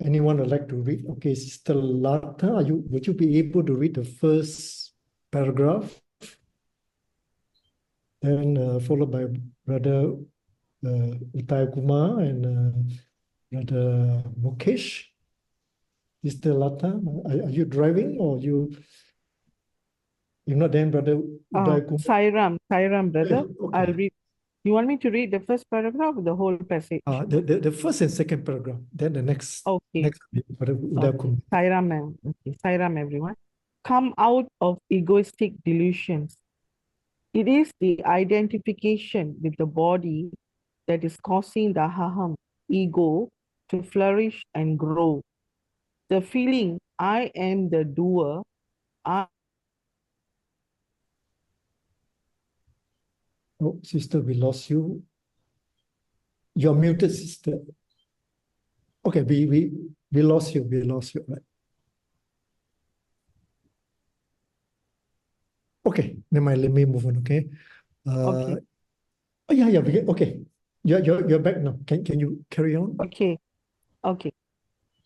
anyone would like to read? Okay, Sister Lata, would you be able to read the first paragraph? Then followed by Brother Utai Kumar and Brother Mukesh. Sister Lata, are you driving or you? If not, then Brother Uday Kumar. Sairam, brother. Okay. I'll read. You want me to read the first paragraph or the whole passage? The first and second paragraph. Then the next. Okay. Next, Brother Uday Kumar. Sairam, everyone. Come out of egoistic delusions. It is the identification with the body that is causing the aham, ego, to flourish and grow. The feeling, I am the doer, Oh, sister, we lost you. You're muted, sister. Okay, we lost you. We lost you. Right. Okay, never mind. Let me move on. Okay. Okay. Oh yeah. Okay. You're back now. Can you carry on? Okay.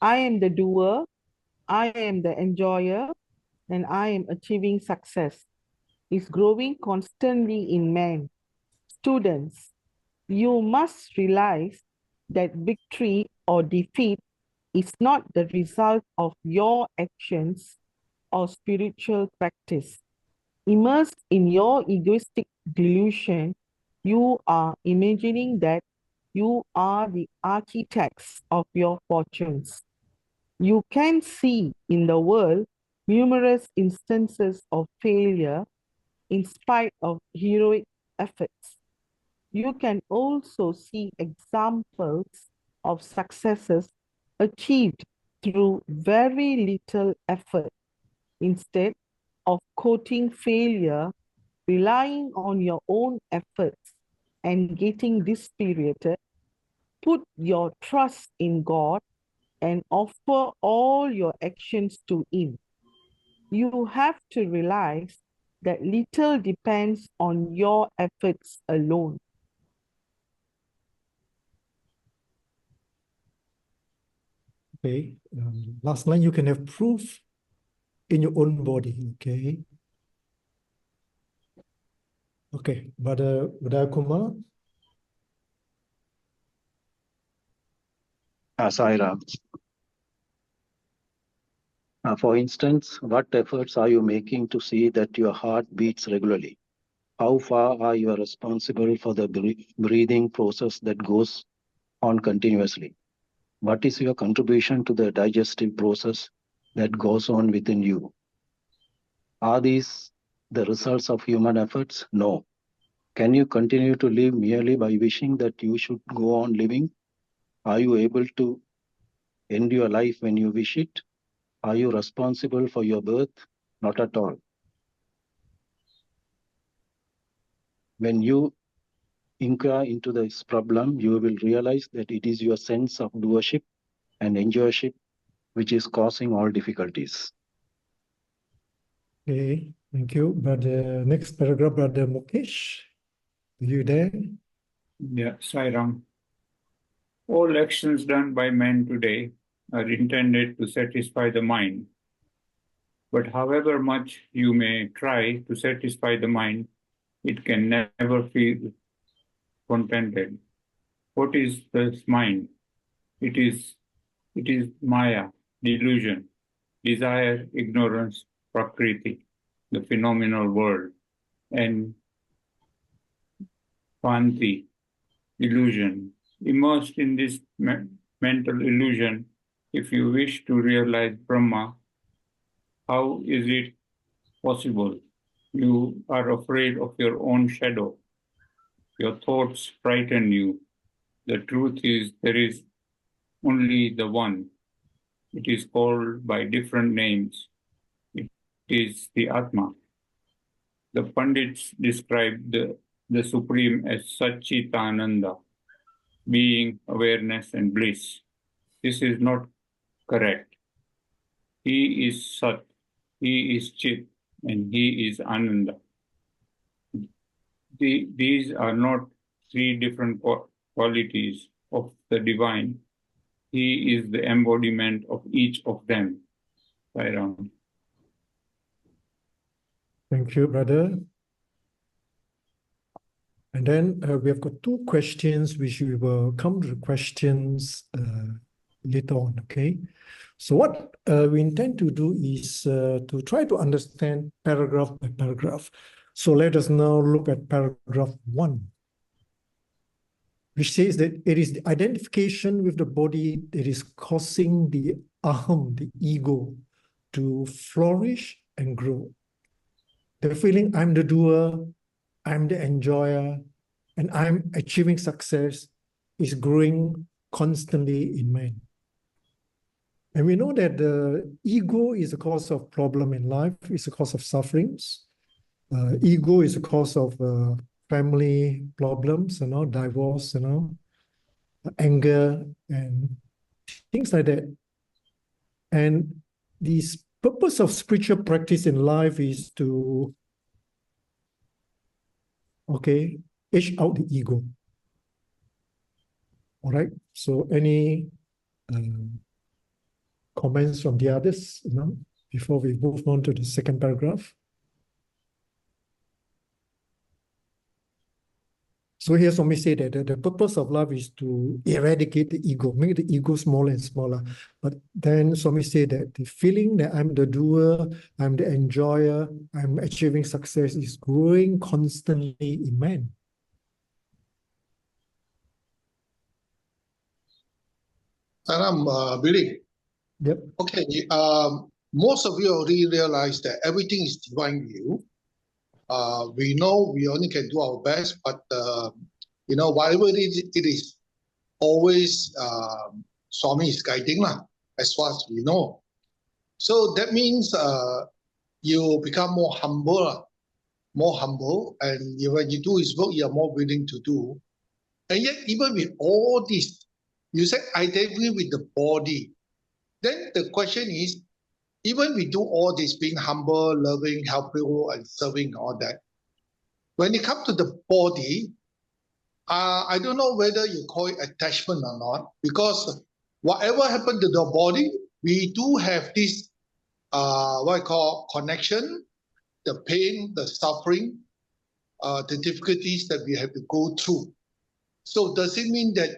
I am the doer, I am the enjoyer, and I am achieving success. Is growing constantly in man. Students, you must realize that victory or defeat is not the result of your actions or spiritual practice. Immersed in your egoistic delusion, you are imagining that you are the architects of your fortunes. You can see in the world numerous instances of failure in spite of heroic efforts. You can also see examples of successes achieved through very little effort. Instead of quoting failure, relying on your own efforts and getting dispirited, put your trust in God and offer all your actions to Him. You have to realize that little depends on your efforts alone. Okay. Last line, you can have proof in your own body. Okay. Okay, Brother Uday Kumar. Saira. For instance, what efforts are you making to see that your heart beats regularly? How far are you responsible for the breathing process that goes on continuously? What is your contribution to the digestive process that goes on within you? Are these the results of human efforts? No. Can you continue to live merely by wishing that you should go on living? Are you able to end your life when you wish it? Are you responsible for your birth? Not at all. When you inquire into this problem, you will realize that it is your sense of doership and enjoyership which is causing all difficulties. Okay, thank you. Brother, next paragraph, Brother Mukesh. Are you there? Yeah, Sairam. All actions done by men today are intended to satisfy the mind. But however much you may try to satisfy the mind, it can never feel contented. What is this mind? It is Maya, delusion, desire, ignorance, prakriti, the phenomenal world, and Panti, illusion. Immersed in this mental illusion, if you wish to realize Brahma, how is it possible? You are afraid of your own shadow. Your thoughts frighten you. The truth is there is only the one. It is called by different names. It is the Atma. The Pandits describe the Supreme as Satchitananda, being, awareness, and bliss. This is not correct. He is Sat, he is Chit, and he is Ananda. These are not three different qualities of the divine, He is the embodiment of each of them. Sairam. Thank you, brother. And then we have got two questions, which we will come to the questions later on, okay? So what we intend to do is to try to understand paragraph by paragraph. So let us now look at paragraph 1, which says that it is the identification with the body that is causing the aham, the ego, to flourish and grow. The feeling I'm the doer, I'm the enjoyer, and I'm achieving success is growing constantly in man. And we know that the ego is a cause of problem in life, it's a cause of sufferings. Ego is a cause of family problems, divorce, anger, and things like that. And the purpose of spiritual practice in life is to, edge out the ego. All right. So any comments from the others, before we move on to the second paragraph? So here Swami said that the purpose of life is to eradicate the ego, make the ego smaller and smaller. But then Swami said that the feeling that I'm the doer, I'm the enjoyer, I'm achieving success is growing constantly in man. Billy. Yep. Okay. Most of you already realize that everything is divine view. We know we only can do our best, but whatever it is, always Swami is guiding as far as we know. So that means you become more humble, and when you do his work, you are more willing to do. And yet, even with all this, you said identity with the body. Then the question is, even we do all this, being humble, loving, helpful, and serving, all that, when it comes to the body, I don't know whether you call it attachment or not, because whatever happened to the body, we do have this, what I call connection, the pain, the suffering, the difficulties that we have to go through. So does it mean that,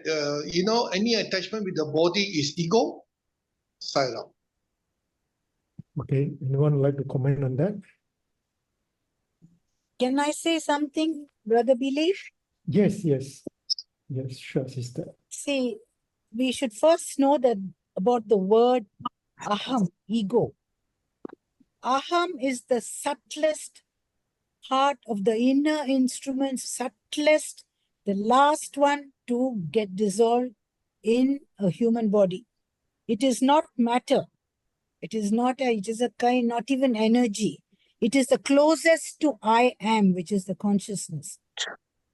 any attachment with the body is ego? Silent. Okay, anyone like to comment on that? Can I say something, Brother Billy? Yes, sure, sister. See, we should first know that about the word aham, ego. Aham is the subtlest part of the inner instrument, subtlest, the last one to get dissolved in a human body. It is not matter. It is a kind, not even energy. It is the closest to I am, which is the consciousness.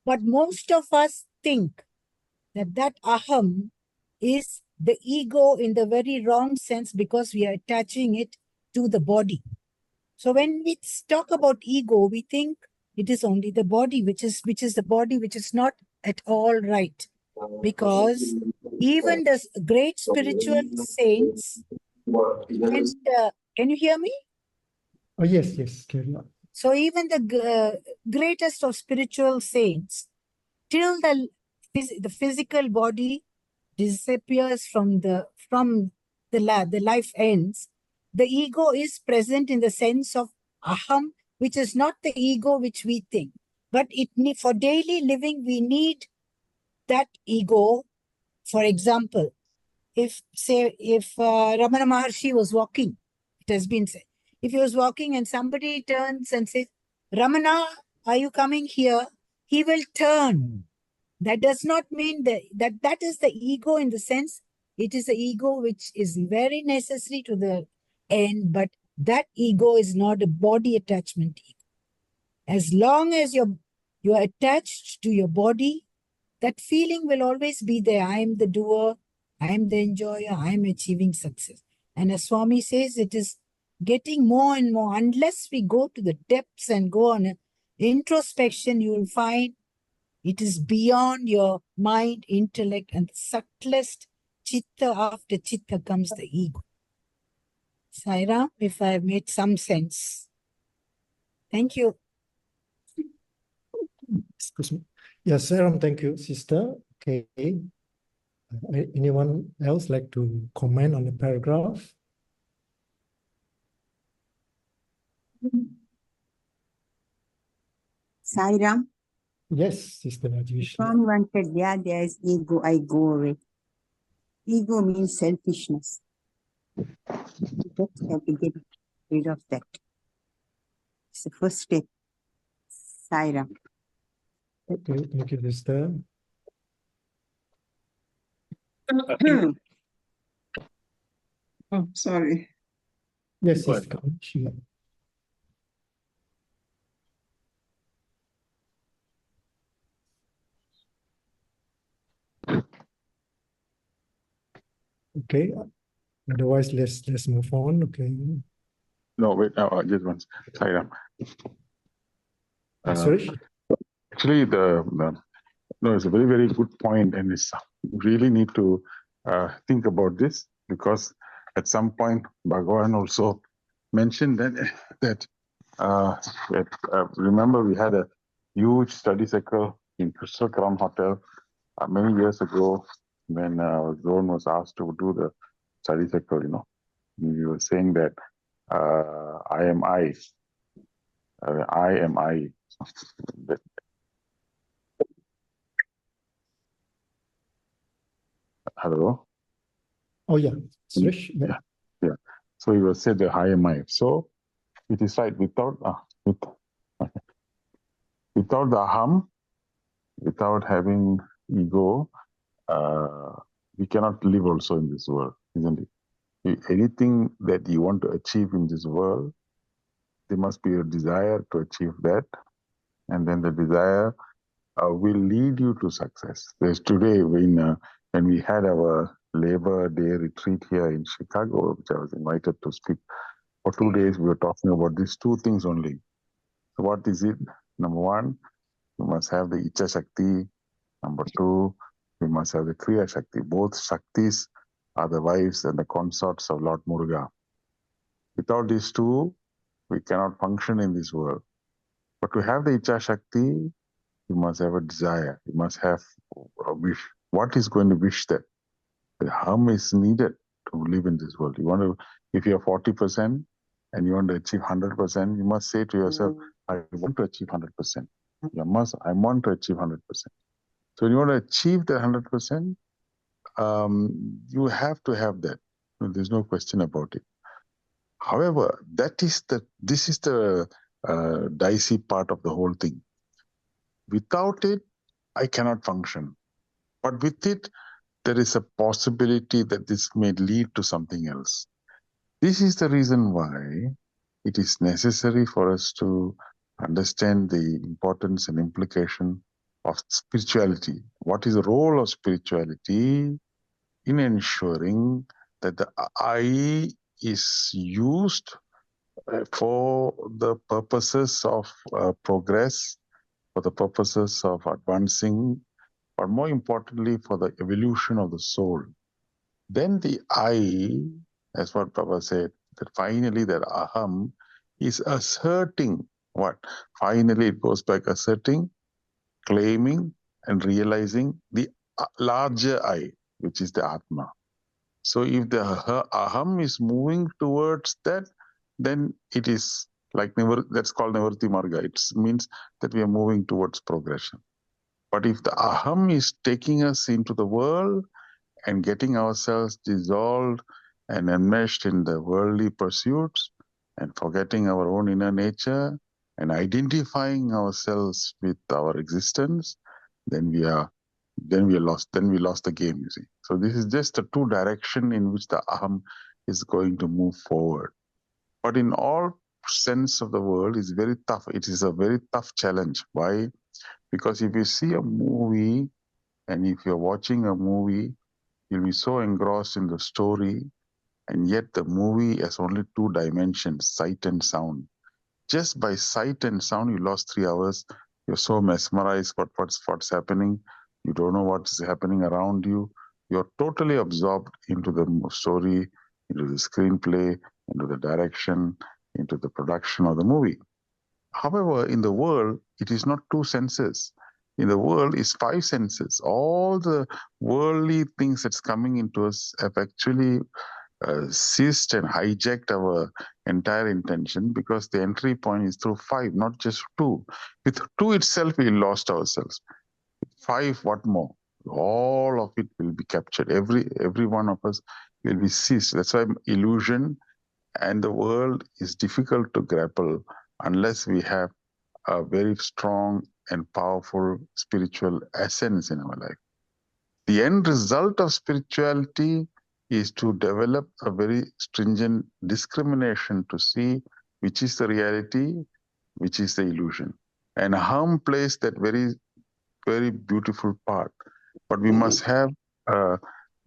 But most of us think that aham is the ego in the very wrong sense because we are attaching it to the body. So when we talk about ego, we think it is only the body, which is the body, which is not at all right. Because even the great spiritual saints, and can you hear me? Oh, yes, carry on. So even the greatest of spiritual saints, till the physical body disappears from the life ends, the ego is present in the sense of aham, which is not the ego which we think. But for daily living, we need that ego. For example, if Ramana Maharshi was walking, it has been said, if he was walking and somebody turns and says, Ramana, are you coming here? He will turn. That does not mean that is the ego in the sense, it is the ego which is very necessary to the end, but that ego is not a body attachment ego. As long as you are attached to your body, that feeling will always be there. I am the doer, I am the enjoyer, I am achieving success. And as Swami says, it is getting more and more. Unless we go to the depths and go on introspection, you will find it is beyond your mind, intellect, and the subtlest chitta, after chitta comes the ego. Sairam, if I have made some sense. Thank you. Excuse me. Yes, Saram, thank you, sister. Okay. Anyone else like to comment on the paragraph? Sairam, Yes, Sister Rajeshri. unwanted, there is ego, I go away. Ego means selfishness. You just have to get rid of that. It's the first step. Sairam. Okay, thank you, sister. Oh, sorry. Yes, Go Sister Kamesh. Okay. Otherwise, let's move on. Okay. No, wait, just once. Sairam. Suresh? Actually, no, it's a very, very good point, and it's really need to think about this, because at some point Bhagavan also mentioned that remember we had a huge study circle in Crystal Crown Hotel many years ago when Zone was asked to do the study circle. We were saying that I am I. I am I. Hello? Oh, yeah. Suresh? Yeah. Yeah. So he was said the I am I. So it is right, without without the aham, without having ego, we cannot live also in this world, isn't it? Anything that you want to achieve in this world, there must be a desire to achieve that, and then the desire will lead you to success. There's today when we had our Labor Day retreat here in Chicago, which I was invited to speak for 2 days, we were talking about these two things only. So what is it? Number one, you must have the Icha Shakti. Number two, we must have the Kriya Shakti. Both Shaktis are the wives and the consorts of Lord Muruga. Without these two, we cannot function in this world. But to have the Icha Shakti, you must have a desire. You must have a wish. What is going to wish that? The harm is needed to live in this world. You want to, if you are 40% and you want to achieve 100%, you must say to yourself, I want to achieve 100%. I want to achieve 100%. So when you want to achieve the 100%, you have to have that. There's no question about it. However, this is the dicey part of the whole thing. Without it, I cannot function. But with it, there is a possibility that this may lead to something else. This is the reason why it is necessary for us to understand the importance and implication of spirituality. What is the role of spirituality in ensuring that the I is used for the purposes of progress, for the purposes of advancing, but more importantly, for the evolution of the soul. Then the I, as what Baba said, that finally that aham is asserting what? Finally it goes back asserting, claiming, and realizing the larger I, which is the Atma. So if the aham is moving towards that, then it is like that's called Nivarti Marga. It means that we are moving towards progression. But if the aham is taking us into the world and getting ourselves dissolved and enmeshed in the worldly pursuits and forgetting our own inner nature and identifying ourselves with our existence, then we lost. Then we lost the game, you see. So this is just the two direction in which the aham is going to move forward. But in all sense of the world, it's very tough. It is a very tough challenge. Why? Because if you see a movie and if you're watching a movie, you'll be so engrossed in the story, and yet the movie has only two dimensions, sight and sound. Just by sight and sound, you lost 3 hours. You're so mesmerized by what's happening. You don't know what's happening around you. You're totally absorbed into the story, into the screenplay, into the direction, into the production of the movie. However, in the world, it is not two senses. In the world, it's five senses. All the worldly things that's coming into us have actually seized and hijacked our entire intention, because the entry point is through five, not just two. With two itself, we lost ourselves. Five, what more? All of it will be captured. Every one of us will be seized. That's why illusion and the world is difficult to grapple unless we have a very strong and powerful spiritual essence in our life. The end result of spirituality is to develop a very stringent discrimination to see which is the reality, which is the illusion. And Aham plays that very, very beautiful part. But we must have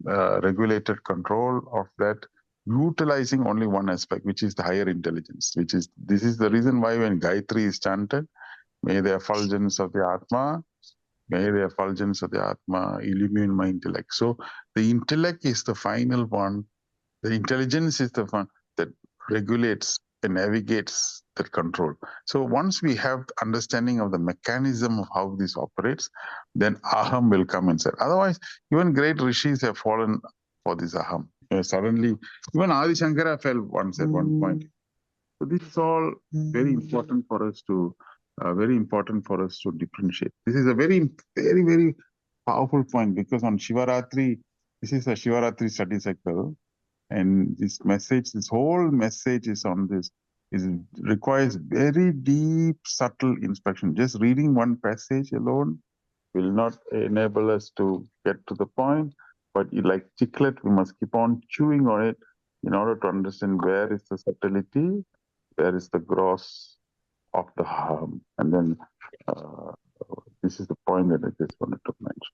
regulated control of that, utilizing only one aspect, which is the higher intelligence. This is the reason why when Gayatri is chanted, may the effulgence of the Atma, may the effulgence of the Atma illumine my intellect. So the intellect is the final one. The intelligence is the one that regulates and navigates that control. So once we have understanding of the mechanism of how this operates, then Aham will come inside. Otherwise, even great rishis have fallen for this Aham. Suddenly, even Adi Shankara fell once at one point. So this is all very important for us to differentiate. This is a very, very, very powerful point, because on Shivaratri, this is a Shivaratri study cycle, and this whole message is on this. It requires very deep, subtle inspection. Just reading one passage alone will not enable us to get to the point, but like chiclet, we must keep on chewing on it in order to understand where is the subtlety, where is the gross of the harm. And then this is the point that I just wanted to mention.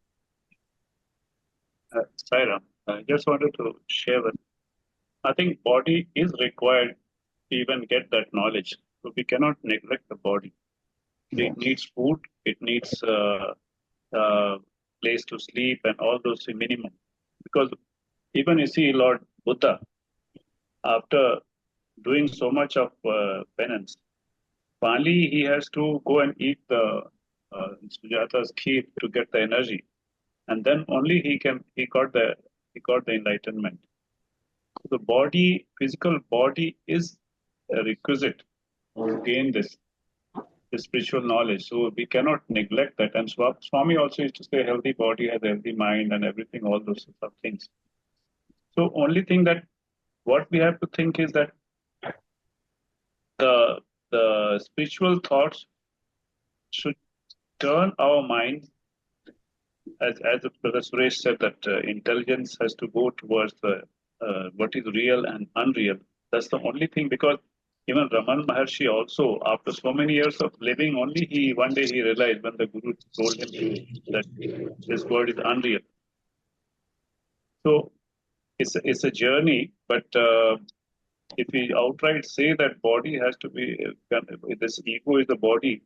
Sairam, I just wanted to share that I think body is required to even get that knowledge. So we cannot neglect the body. It needs food, it needs place to sleep and all those minimum. Because even you see Lord Buddha, after doing so much of penance, finally he has to go and eat the Sujata's kheer to get the energy, and then only he got the enlightenment. The body, physical body, is a requisite to gain this spiritual knowledge. So we cannot neglect that. And Swami also used to say, healthy body has a healthy mind and everything, all those sorts of things. So only thing that what we have to think is that the spiritual thoughts should turn our mind, as Brother Suresh said, that intelligence has to go towards what is real and unreal. That's the only thing, because even Raman Maharshi also, after so many years of living, only one day he realized when the Guru told him that this world is unreal. So it's a journey, but if we outright say that body has to be, this ego is the body,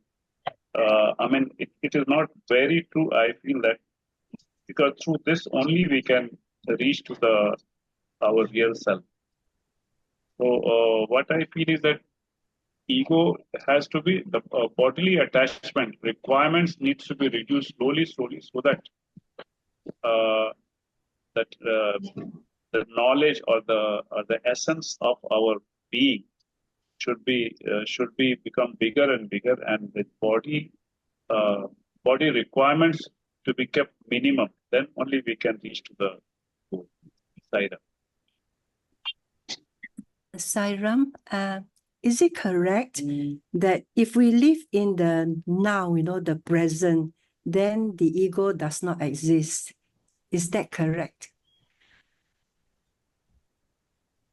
I mean, it is not very true, I feel that, because through this only we can reach to our real self. So what I feel is that ego has to be, the bodily attachment requirements needs to be reduced slowly, so that the knowledge or the essence of our being should be become bigger and bigger, and with body requirements to be kept minimum. Then only we can reach to the Sairam. Sairam, is it correct that if we live in the now, the present, then the ego does not exist? Is that correct?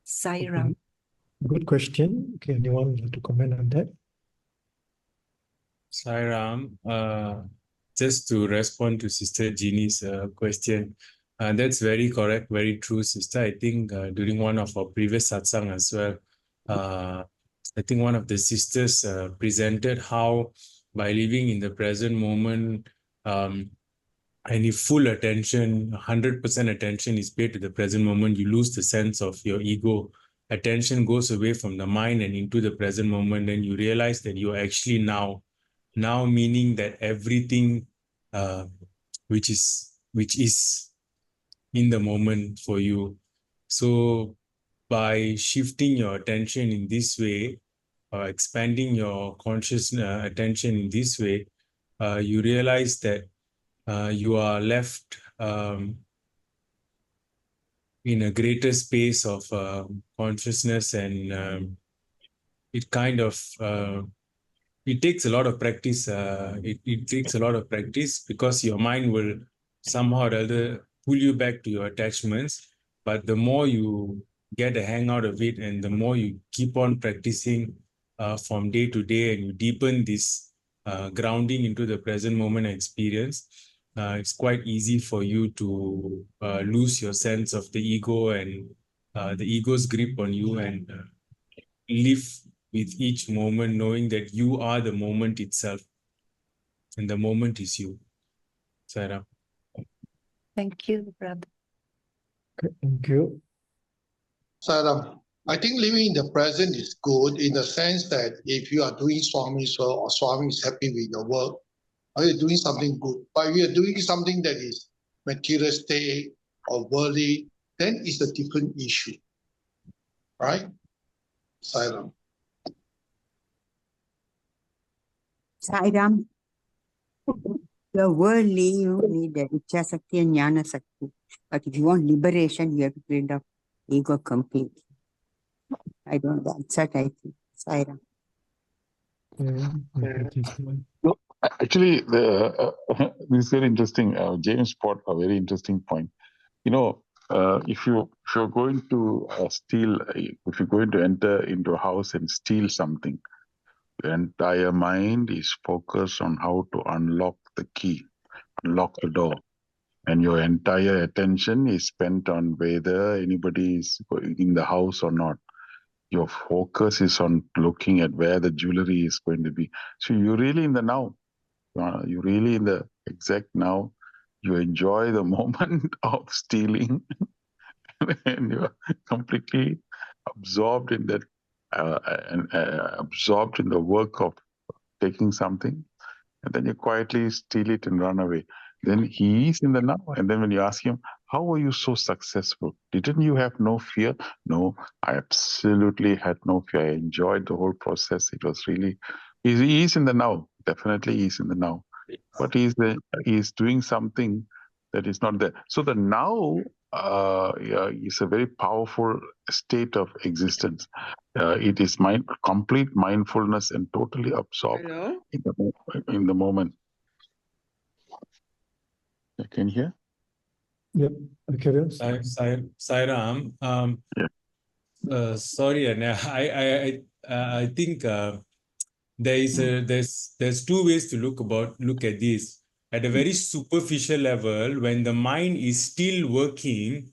Sairam. Good question. Okay, anyone would like to comment on that? Sairam, just to respond to Sister Jeannie's question, that's very correct, very true, Sister. I think during one of our previous satsang as well, I think one of the sisters presented how by living in the present moment, and if full attention, 100% attention is paid to the present moment, you lose the sense of your ego. Attention goes away from the mind and into the present moment, and you realize that you're actually now. Now meaning that everything which is in the moment for you. So by shifting your attention in this way, expanding your conscious attention in this way, you realize that you are left in a greater space of consciousness, and it kind of it takes a lot of practice. It takes a lot of practice because your mind will somehow or other pull you back to your attachments. But the more you get a hang out of it, and the more you keep on practicing from day to day, and you deepen this grounding into the present moment experience, it's quite easy for you to lose your sense of the ego and the ego's grip on you, and live with each moment, knowing that you are the moment itself, and the moment is you. Sarah. Thank you, brother. Okay, thank you. Saram, I think living in the present is good in the sense that if you are doing Swami's work or Swami is happy with your work, or you're doing something good, but if you're doing something that is materialistic or worldly, then it's a different issue. Right? Saram. Sairam, you're worldly, you need the Icha Sakti and Jnana Sakti. But if you want liberation, you have to get rid of ego completely. I don't, that's what I think. Sairam. No, actually, this is very interesting. James brought a very interesting point. You know, if you're going to steal, if you're going to enter into a house and steal something, your entire mind is focused on how to unlock the key, unlock the door, and your entire attention is spent on whether anybody is in the house or not. Your focus is on looking at where the jewelry is going to be. So you're really in the now. You're really in the exact now. You enjoy the moment of stealing, and you're completely absorbed in that, absorbed in the work of taking something, and then you quietly steal it and run away. Then he is in the now. And then when you ask him, how were you so successful? Didn't you have no fear? No, I absolutely had no fear. I enjoyed the whole process. It was really, he is in the now. Definitely he is in the now. But he is doing something that is not there. So the now is a very powerful state of existence. It is complete mindfulness and totally absorbed in the moment. Can you hear? Yep. Okay. Sairam, sorry, and I think there's two ways to look at this. At a very superficial level, when the mind is still working,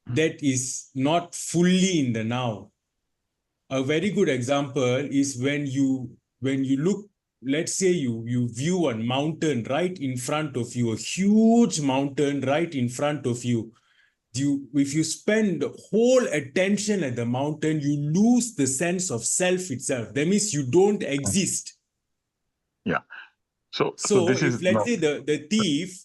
that is not fully in the now. A very good example is when you look, let's say you view a mountain right in front of you, a huge mountain right in front of you. If you spend whole attention at the mountain, you lose the sense of self itself. That means you don't exist. Yeah. So if this is let's say the thief,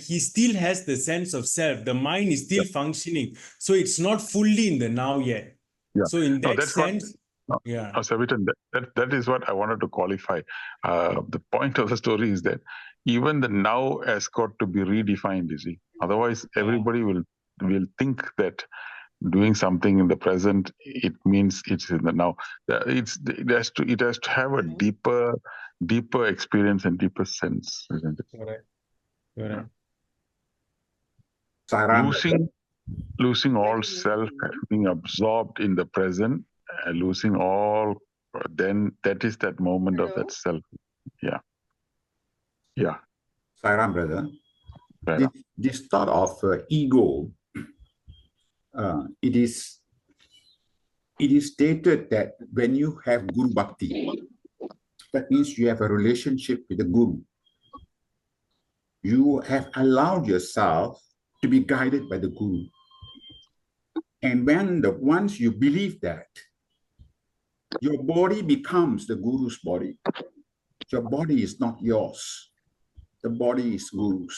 he still has the sense of self. The mind is still functioning. So it's not fully in the now yet. Yeah. So in that sense, Savitan, that is what I wanted to qualify. The point of the story is that even the now has got to be redefined, you see. Otherwise, everybody will think that doing something in the present, it means it's in the now. It has to have a deeper experience and deeper sense, isn't it? Correct. Losing all self, being absorbed in the present, losing all, then that is that moment of that self. Yeah. Sairam, brother. This thought of ego, it is stated that when you have Guru Bhakti, that means you have a relationship with the Guru. you have allowed yourself to be guided by the Guru. And once you believe that, your body becomes the Guru's body. Your body is not yours. The body is Guru's.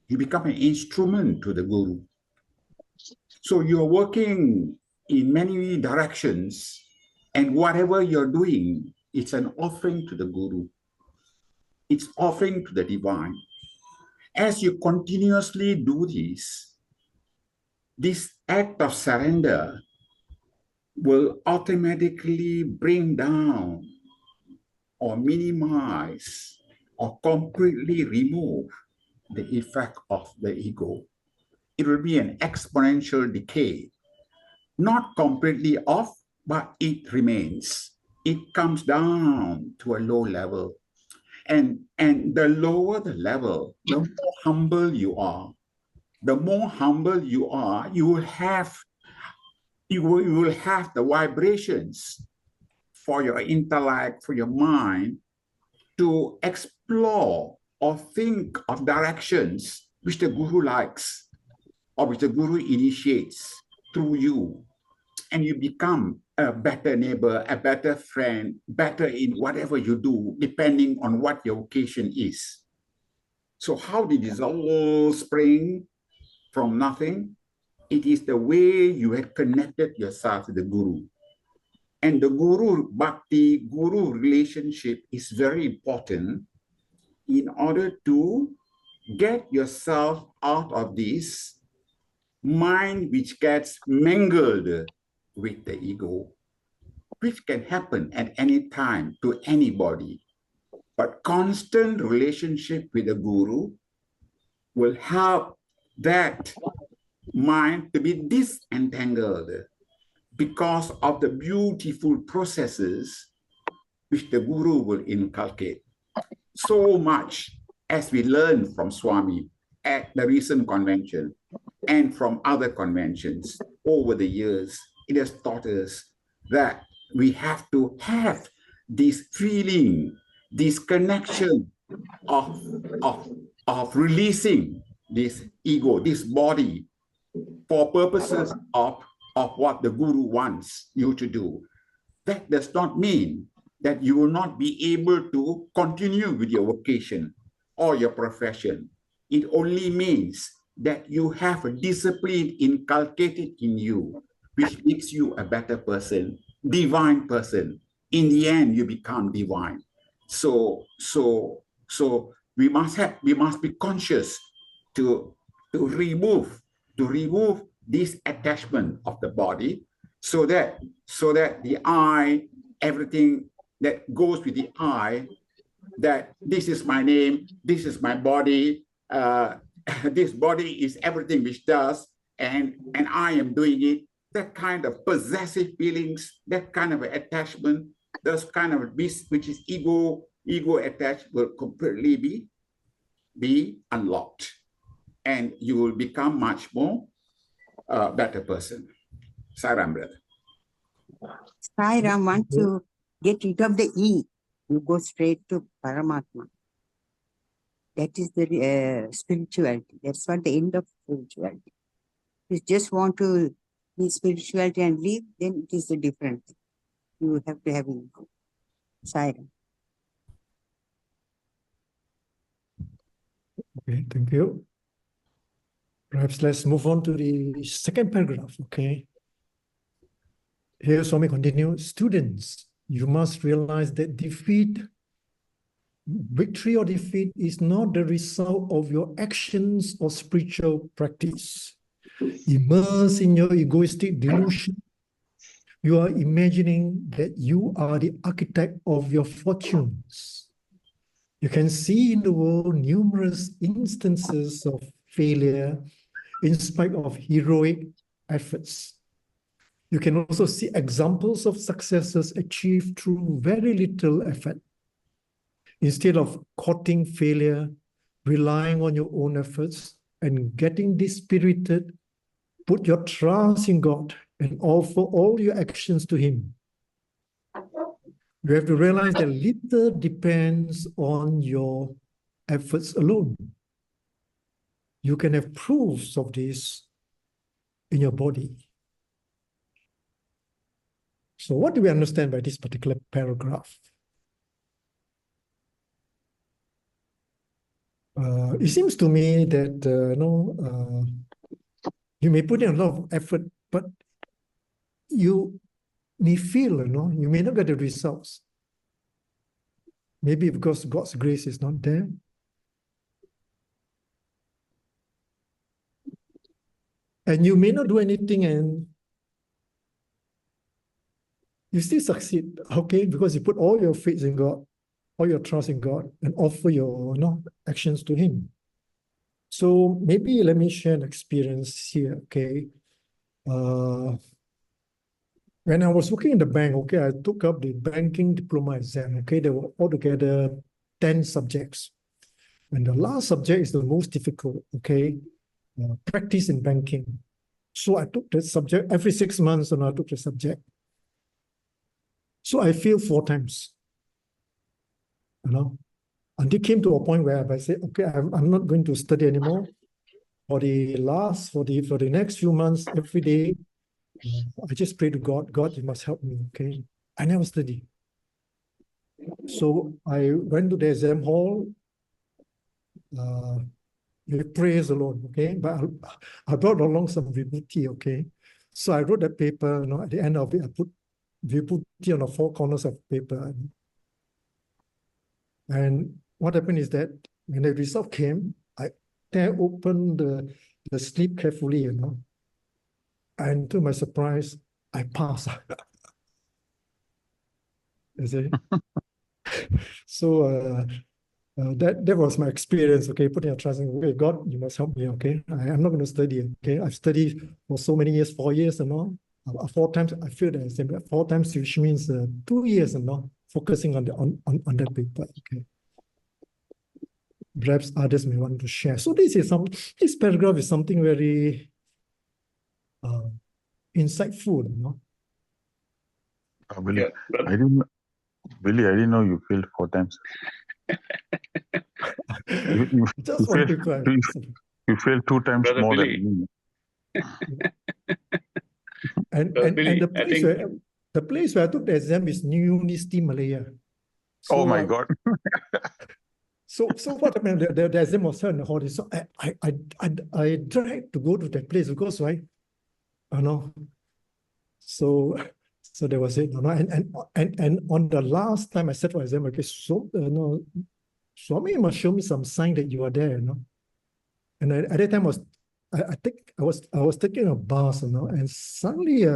You become an instrument to the Guru. So you're working in many directions, and whatever you're doing, it's an offering to the Guru. It's offering to the divine. As you continuously do this act of surrender will automatically bring down or minimize or completely remove the effect of the ego. It will be an exponential decay, not completely off, but it remains. It comes down to a low level. And the lower the level, the more humble you are. The more humble you are, you will have the vibrations for your intellect, for your mind, to explore or think of directions which the Guru likes or which the Guru initiates through you. And you become a better neighbor, a better friend, better in whatever you do, depending on what your occasion is. So how did this all spring from nothing? It is the way you had connected yourself to the Guru. And the Guru Bhakti, Guru relationship is very important in order to get yourself out of this mind which gets mangled with the ego, which can happen at any time to anybody. But constant relationship with the Guru will help that mind to be disentangled because of the beautiful processes which the Guru will inculcate. So much as we learned from Swami at the recent convention and from other conventions over the years, it has taught us that we have to have this feeling, this connection of releasing this ego, this body, for purposes of what the Guru wants you to do. That does not mean that you will not be able to continue with your vocation or your profession. It only means that you have a discipline inculcated in you, which makes you a better person, divine person. In the end, you become divine. So we must be conscious to remove this attachment of the body, so that the I, everything that goes with the I, that this is my name, this is my body, this body is everything which does, and I am doing it. That kind of possessive feelings, that kind of attachment, those kind of which is ego attached, will completely be unlocked, and you will become much more better person. Sairam, brother. Sairam, once you get rid of the E, you go straight to Paramatma. That is the spirituality. That's what the end of spirituality. If you just want to be spirituality and leave, then it is a different thing. You have to have ego. Sairam. Okay, thank you. Perhaps let's move on to the second paragraph, okay? Here Swami continues, students, you must realize that victory or defeat is not the result of your actions or spiritual practice. Immersed in your egoistic delusion, you are imagining that you are the architect of your fortunes. You can see in the world numerous instances of failure in spite of heroic efforts. You can also see examples of successes achieved through very little effort. Instead of courting failure, relying on your own efforts, and getting dispirited, put your trust in God and offer all your actions to Him. You have to realize that little depends on your efforts alone. you can have proofs of this in your body. So what do we understand by this particular paragraph? It seems to me that you may put in a lot of effort, but you may feel, you may not get the results. Maybe because God's grace is not there. And you may not do anything and you still succeed, okay? Because you put all your faith in God, all your trust in God, and offer your actions to Him. So maybe let me share an experience here, okay? When I was working in the bank, okay, I took up the banking diploma exam, okay? There were altogether 10 subjects. And the last subject is the most difficult, okay? Practice in banking. So I took that subject every 6 months, and I took the subject. So I failed 4 times, until it came to a point where I said, okay, I'm not going to study anymore. For the next few months, every day, I just pray to God, God, you must help me, okay? I never study. So I went to the exam hall, praise the Lord, okay? But I brought along some vibhuti, okay? So I wrote that paper, at the end of it, I put vibhuti on the 4 corners of the paper. And what happened is that when the result came, I tear open the slip carefully, and to my surprise, I passed. You see? So that was my experience, okay, putting a trust in, okay, God, you must help me, okay? I'm not going to study, okay? I've studied for so many years, 4 years and all. 4 times, I feel the same, 4 times, which means 2 years and all, focusing on that paper, okay? Perhaps others may want to share. So this paragraph is something very insightful, Billy, Yeah, I didn't know you failed 4 times. Just one paper. You failed 2 times Brother more Billy. than me. And Billy, the place where I took the exam is New University, Malaya. So, oh my God. So what happened? The exam was held in the hall. So I tried to go to that place because so there was it. And on the last time I sat for exam, okay, so Swami must show me some sign that you are there, And at that time I was taking a bus, and suddenly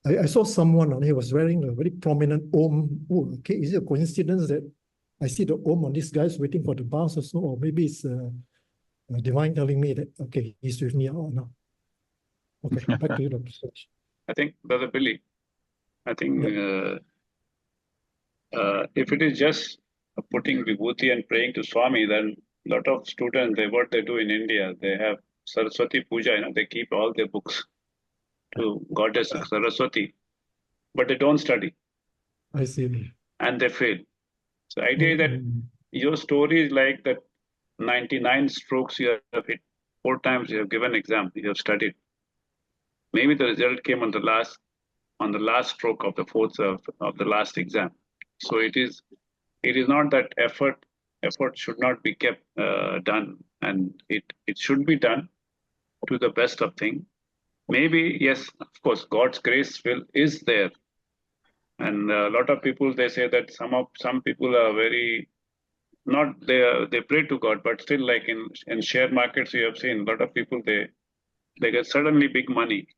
I saw someone, he was wearing a very prominent Om. Oh, okay, is it a coincidence that I see the Om on this guy's waiting for the bus or so? Or maybe it's divine telling me that, okay, he's with me or no. Okay, back to you, Dr. Suresh. I think, Brother Billy, I think if it is just putting vibhuti and praying to Swami, then a lot of students, what they do in India, they have Saraswati Puja, they keep all their books to Goddess Saraswati, but they don't study. I see. And they fail. So the idea is that your story is like that 99 strokes you have hit, 4 times you have given exam, you have studied. Maybe the result came on the last stroke of the 4th of the last exam. So it is not that effort should not be kept done, and it should be done to the best of thing. Maybe, yes, of course, God's grace is there. And a lot of people, they say that some people are very, not they pray to God, but still, like in share markets, you have seen a lot of people, they get suddenly big money,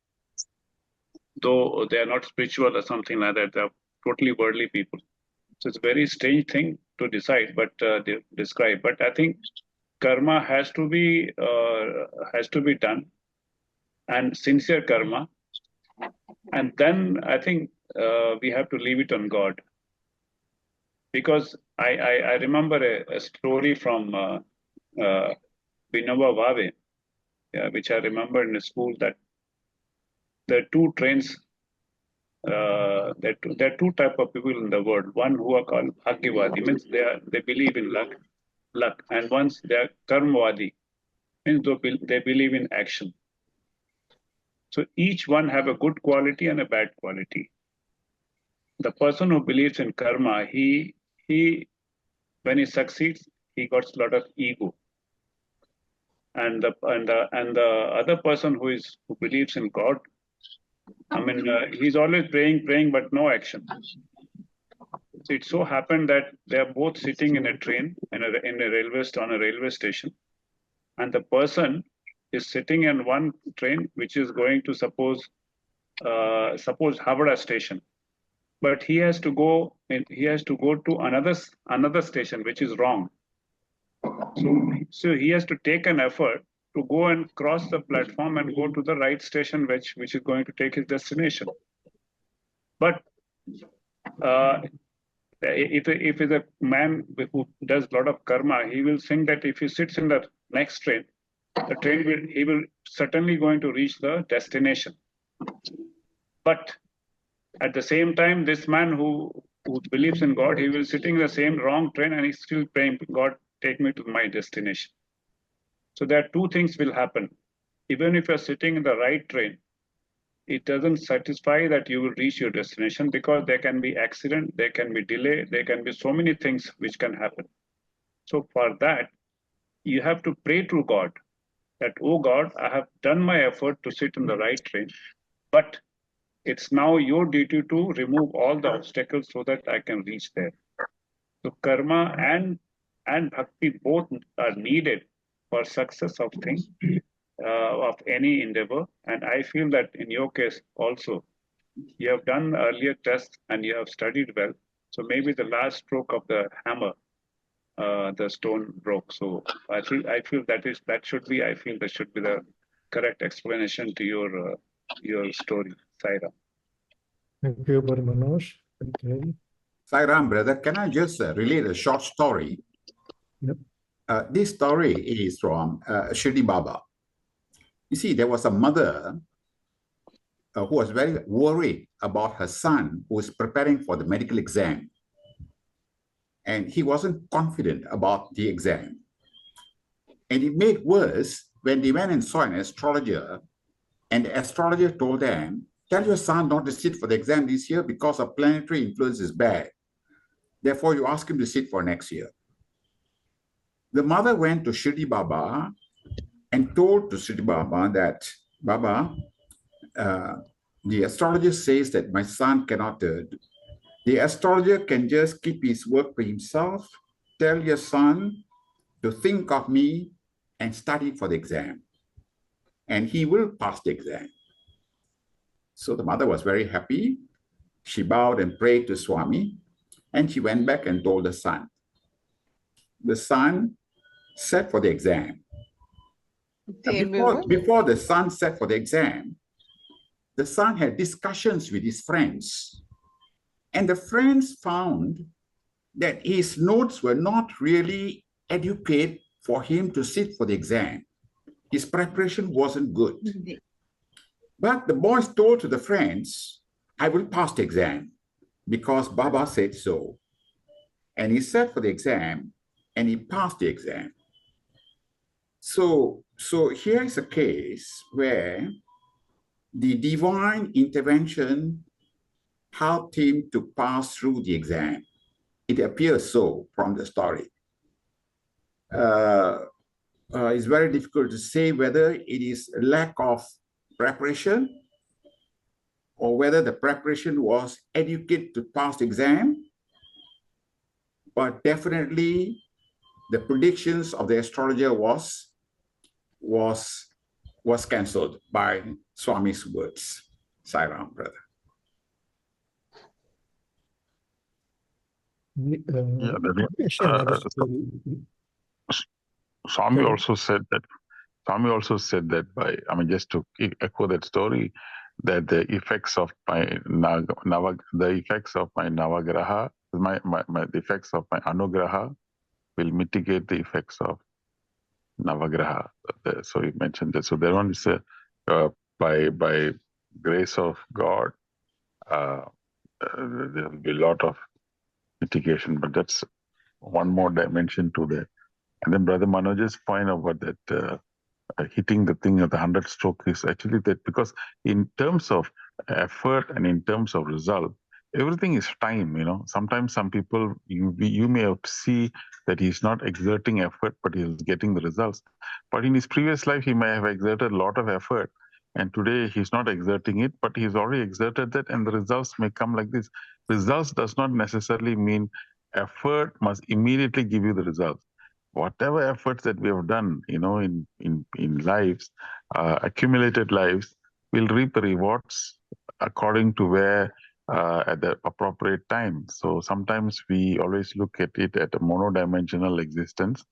though they are not spiritual or something like that. They are totally worldly people. So it's a very strange thing to decide, but they describe. But I think karma has to be done, and sincere karma. And then I think we have to leave it on God. Because I remember a story from Vinoba Bhave, which I remember in school, that there are 2 trains. There are 2 types of people in the world. One who are called Bhagyavadi, means they believe in luck, and once they are Karmavadi, means they believe in action. So each one have a good quality and a bad quality. The person who believes in karma, he when he succeeds, he got a lot of ego. And the other person who believes in God, I mean, he's always praying, but no action. So it so happened that they are both sitting in a train on a railway station, and the person is sitting in one train which is going to suppose Havara station, but he has to go to another station which is wrong. So he has to take an effort to go and cross the platform and go to the right station which is going to take his destination. But if it's a man who does a lot of karma, he will think that if he sits in the next train, he will certainly going to reach the destination. But at the same time, this man who believes in God, he will sitting in the same wrong train and he's still praying, God, take me to my destination. So there are two things will happen. Even if you're sitting in the right train, it doesn't satisfy that you will reach your destination, because there can be accident, there can be delay, there can be so many things which can happen. So for that, you have to pray to God that, oh God, I have done my effort to sit in the right train, but it's now your duty to remove all the obstacles so that I can reach there. So karma and bhakti both are needed for success of things, of any endeavor. And I feel that in your case also, you have done earlier tests and you have studied well. So maybe the last stroke of the hammer, the stone broke. So I feel that should be the correct explanation to your story, Saira. Thank you, Brother Manoj. Okay. Sairam, brother, can I just relate a short story? Yep. This story is from Shirdi Baba. You see, there was a mother who was very worried about her son who was preparing for the medical exam. And he wasn't confident about the exam. And it made worse when they went and saw an astrologer, and the astrologer told them, tell your son not to sit for the exam this year because of planetary influence is bad. Therefore, you ask him to sit for next year. The mother went to Shirdi Baba and told to Shirdi Baba that, Baba, the astrologer says that my son cannot do. The astrologer can just keep his work for himself. Tell your son to think of me and study for the exam. And he will pass the exam. So the mother was very happy. She bowed and prayed to Swami. And she went back and told the son. The son sat for the exam. Before the son sat for the exam, the son had discussions with his friends. And the friends found that his notes were not really adequate for him to sit for the exam. His preparation wasn't good. But the boys told to the friends, I will pass the exam because Baba said so. And he sat for the exam and he passed the exam. So here is a case where the divine intervention helped him to pass through the exam. It appears so from the story. It's very difficult to say whether it is a lack of preparation or whether the preparation was adequate to pass the exam. But definitely the predictions of the astrologer was cancelled by Swami's words. Sairam, brother. Swami also said that. Swami also said that just to echo that story, that the effects of my navagraha, the effects of my anugraha will mitigate the effects of navagraha. So he mentioned that. So there one is by grace of God, there will be a lot of mitigation, but that's one more dimension to that. And then Brother Manoj's point about that hitting the thing at the 100 stroke is actually that, because in terms of effort and in terms of result, everything is time, you know. Sometimes some people, you may see that he's not exerting effort, but he's getting the results. But in his previous life, he may have exerted a lot of effort, and today he's not exerting it, but he's already exerted that, and the results may come like this. Results does not necessarily mean effort must immediately give you the results. Whatever efforts that we have done, you know, in lives, accumulated lives, will reap the rewards according to where at the appropriate time. So sometimes we always look at it at a monodimensional existence,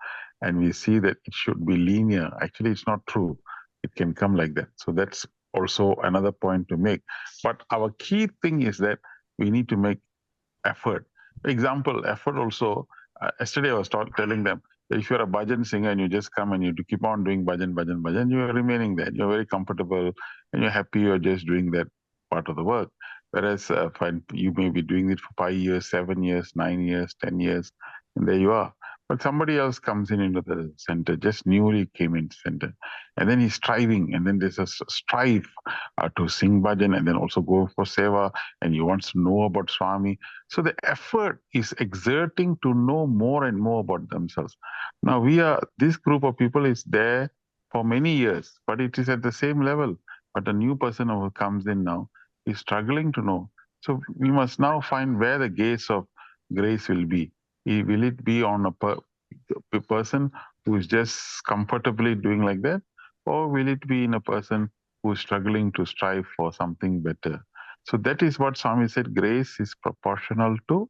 and we see that it should be linear. Actually, it's not true. It can come like that. So that's also another point to make. But our key thing is that we need to make effort. Example, effort also. Yesterday I was telling them that if you're a bhajan singer and you just come and you keep on doing bhajan, you are remaining there. You're very comfortable and you're happy. You're just doing that part of the work. Whereas you may be doing it for 5 years, 7 years, 9 years, 10 years, and there you are. But somebody else comes into the center, just newly came into center, and then he's striving, and then there's a strive to sing bhajan and then also go for seva, and he wants to know about Swami. So the effort is exerting to know more and more about themselves. Now this group of people is there for many years, but it is at the same level. But a new person who comes in now is struggling to know. So we must now find where the gaze of grace will be. Will it be on a person who is just comfortably doing like that? Or will it be in a person who is struggling to strive for something better? So that is what Swami said, grace is proportional to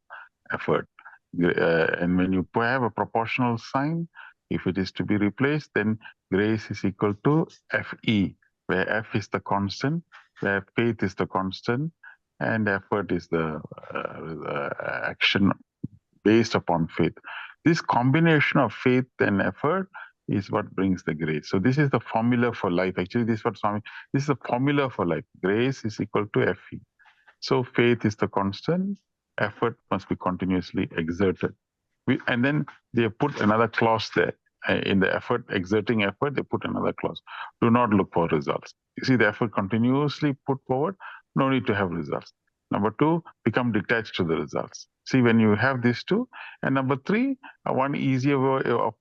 effort. And when you have a proportional sign, if it is to be replaced, then grace is equal to Fe, where F is the constant, where faith is the constant, and effort is the action based upon faith. This combination of faith and effort is what brings the grace. So this is the formula for life. Actually, this is the formula for life. Grace is equal to Fe. So faith is the constant, effort must be continuously exerted. And then they put another clause there. In the effort, exerting effort, they put another clause. Do not look for results. You see, the effort continuously put forward, no need to have results. Number 2, become detached to the results. See, when you have these two. And number 3, one easier way of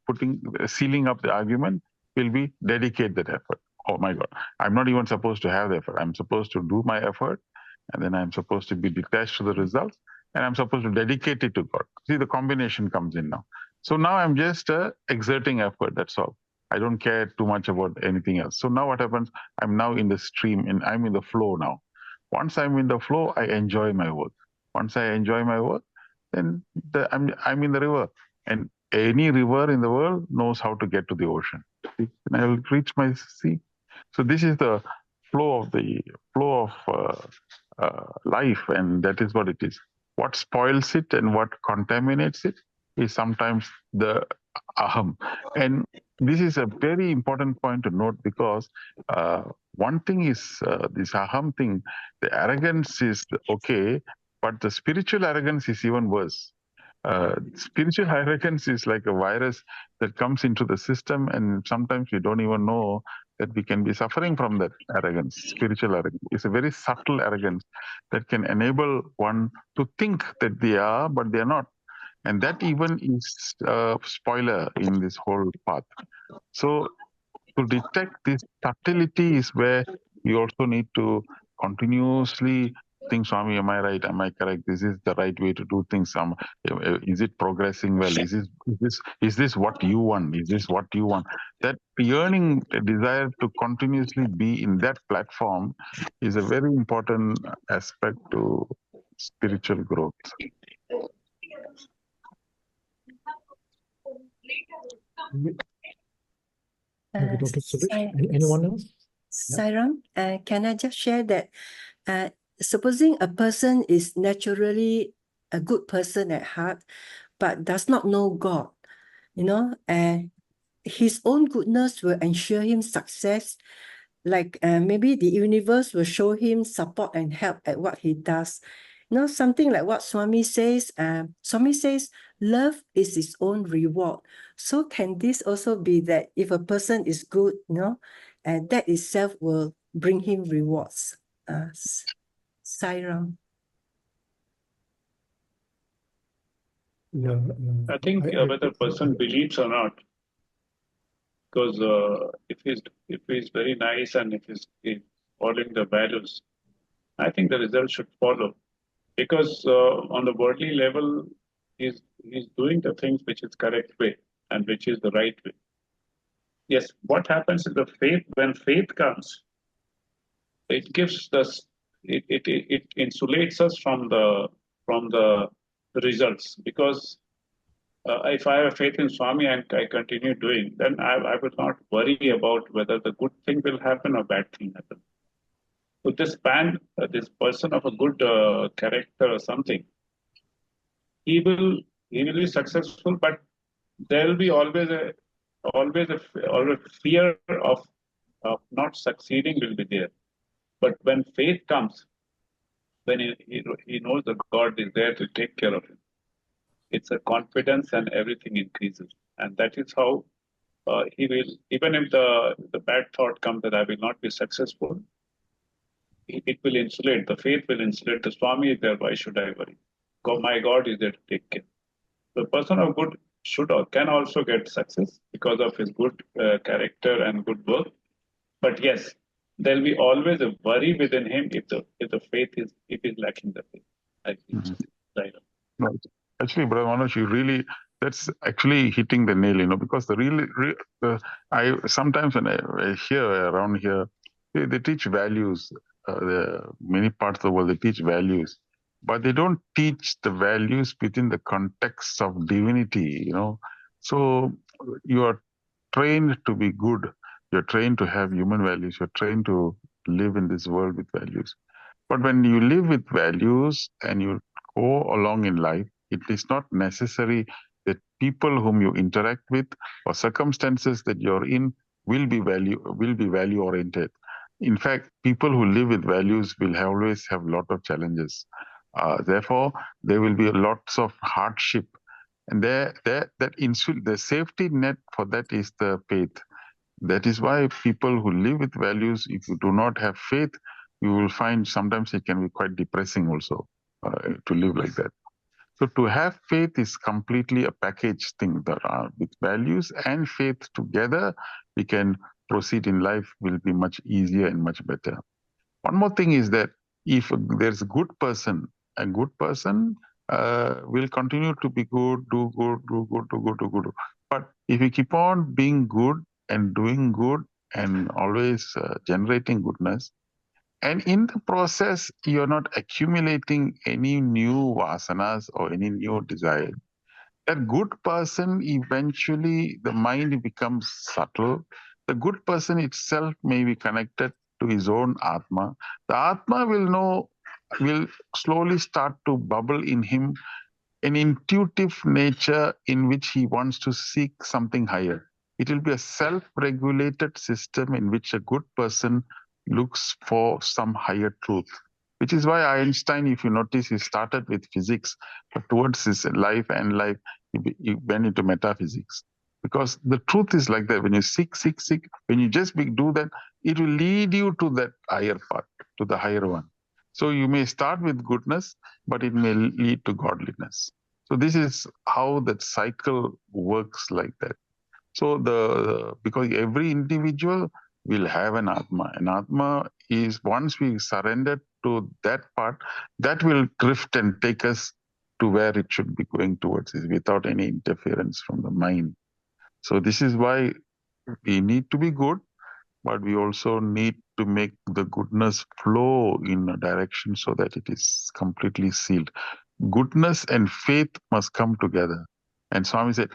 sealing up the argument will be dedicate that effort. Oh my God, I'm not even supposed to have the effort. I'm supposed to do my effort, and then I'm supposed to be detached to the results, and I'm supposed to dedicate it to God. See, the combination comes in now. So now I'm just exerting effort, that's all. I don't care too much about anything else. So now what happens? I'm now in the stream, and I'm in the flow now. Once I'm in the flow, I enjoy my work. Once I enjoy my work, then I'm in the river. And any river in the world knows how to get to the ocean. And I will reach my sea. So this is the flow of life, and that is what it is. What spoils it and what contaminates it is sometimes the aham. And this is a very important point to note, because one thing is this aham thing, the arrogance is okay, but the spiritual arrogance is even worse. Spiritual arrogance is like a virus that comes into the system, and sometimes we don't even know that we can be suffering from that arrogance. Spiritual arrogance is a very subtle arrogance that can enable one to think that they are, but they are not. And that even is a spoiler in this whole path. So to detect this subtlety is where we also need to continuously think, Swami, am I right? Am I correct? This is the right way to do things. Is it progressing well? Is this what you want? Is this what you want? That yearning, desire to continuously be in that platform is a very important aspect to spiritual growth. Okay, Dr. Suresh, anyone else? Sairam, can I just share that supposing a person is naturally a good person at heart, but does not know God, his own goodness will ensure him success. Like maybe the universe will show him support and help at what he does. No, something like what Swami says. Swami says, love is its own reward. So can this also be that if a person is good, and that itself will bring him rewards? Sairam. Yeah, I think whether a person believes or not, because if he's very nice and if he's following the values, I think the result should follow. Because on the worldly level, he's doing the things which is correct way and which is the right way. Yes, what happens is the faith, when faith comes, it gives us, it insulates us from the results. Because if I have faith in Swami and I continue doing, then I will not worry about whether the good thing will happen or bad thing happen. So this this person of a good character or something, he will be successful, but there will be always a fear of not succeeding will be there. But when faith comes, when he knows that God is there to take care of him, it's a confidence and everything increases. And that is how he will, even if the bad thought comes that I will not be successful, it will insulate, the faith will insulate. The Swami is there, why should I worry? God, my God is there to take care. The person of good should or can also get success because of his good character and good work. But yes, there'll be always a worry within him if the faith is lacking the faith. I think so. Right. No, actually, Brother Manoj, that's actually hitting the nail, because I sometimes when I hear around here, they teach values. Many parts of the world, they teach values, but they don't teach the values within the context of divinity, So you are trained to be good. You're trained to have human values. You're trained to live in this world with values. But when you live with values and you go along in life, it is not necessary that people whom you interact with or circumstances that you're in will be value oriented. In fact, people who live with values will always have a lot of challenges. Therefore, there will be lots of hardship, and the safety net for that is the faith. That is why people who live with values, if you do not have faith, you will find sometimes it can be quite depressing also to live like that. So to have faith is completely a package thing. That with values and faith together, we can proceed in life will be much easier and much better. One more thing is that if there's a good person will continue to be good, do good, do good, do good, do good. But if you keep on being good and doing good and always generating goodness, and in the process, you're not accumulating any new vasanas or any new desire. That good person, eventually the mind becomes subtle. The good person itself may be connected to his own Atma. The Atma will slowly start to bubble in him an intuitive nature in which he wants to seek something higher. It will be a self-regulated system in which a good person looks for some higher truth. Which is why Einstein, if you notice, he started with physics, but towards his life, he went into metaphysics. Because the truth is like that. When you seek, when you just do that, it will lead you to that higher path, to the higher one. So you may start with goodness, but it may lead to godliness. So this is how that cycle works like that. So because every individual will have an Atma. An Atma is, once we surrender to that part, that will drift and take us to where it should be going towards, is without any interference from the mind. So this is why we need to be good, but we also need to make the goodness flow in a direction so that it is completely sealed. Goodness and faith must come together. And Swami said,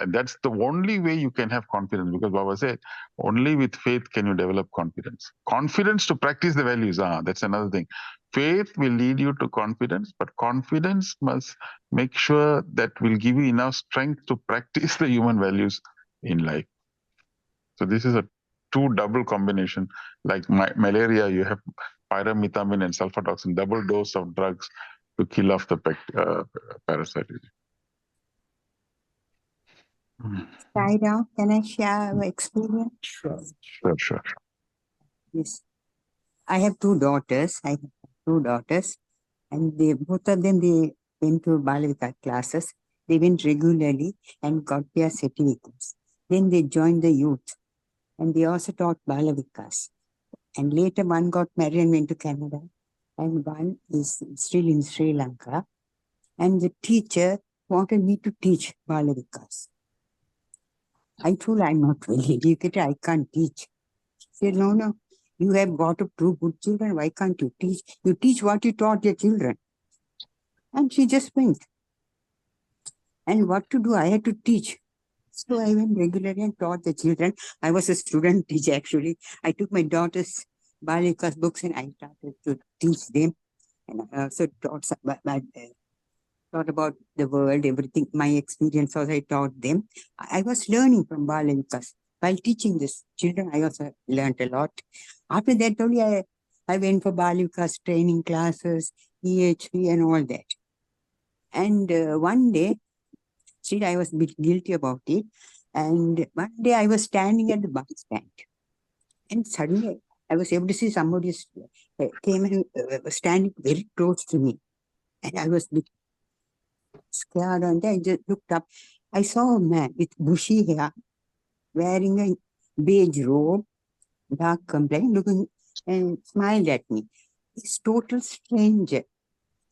that's the only way you can have confidence, because Baba said, only with faith can you develop confidence. Confidence to practice the values, that's another thing. Faith will lead you to confidence, but confidence must make sure that will give you enough strength to practice the human values in life. So this is a double combination. Like malaria, you have pyrimethamine and sulfadoxine, double dose of drugs. to kill off the parasite. Sai down. Can I share our experience? Sure. Sure. Yes. I have two daughters. And both of them, they went to Balavika classes. They went regularly and got their certificates. Then they joined the youth, and they also taught Balavikas. And later one got married and went to Canada, and one is still in Sri Lanka. And the teacher wanted me to teach Balavikas. I told her, I'm not well educated, I can't teach. She said, no, you have got up two good children, why can't you teach? You teach what you taught your children. And she just went. And what to do? I had to teach. So I went regularly and taught the children. I was a student teacher, actually. I took my daughter's Balika's books and I started to teach them. And I also taught about the world, everything, my experience also I taught them. I was learning from Balavikas. While teaching these children, I also learned a lot. After that, only I went for Balavikas training classes, EHP and all that. And one day, still I was a bit guilty about it. And one day I was standing at the bus stand. And suddenly I was able to see somebody came and was standing very close to me. And I was a bit scared, and I just looked up. I saw a man with bushy hair, wearing a beige robe, dark complexion, looking and smiled at me. This total stranger.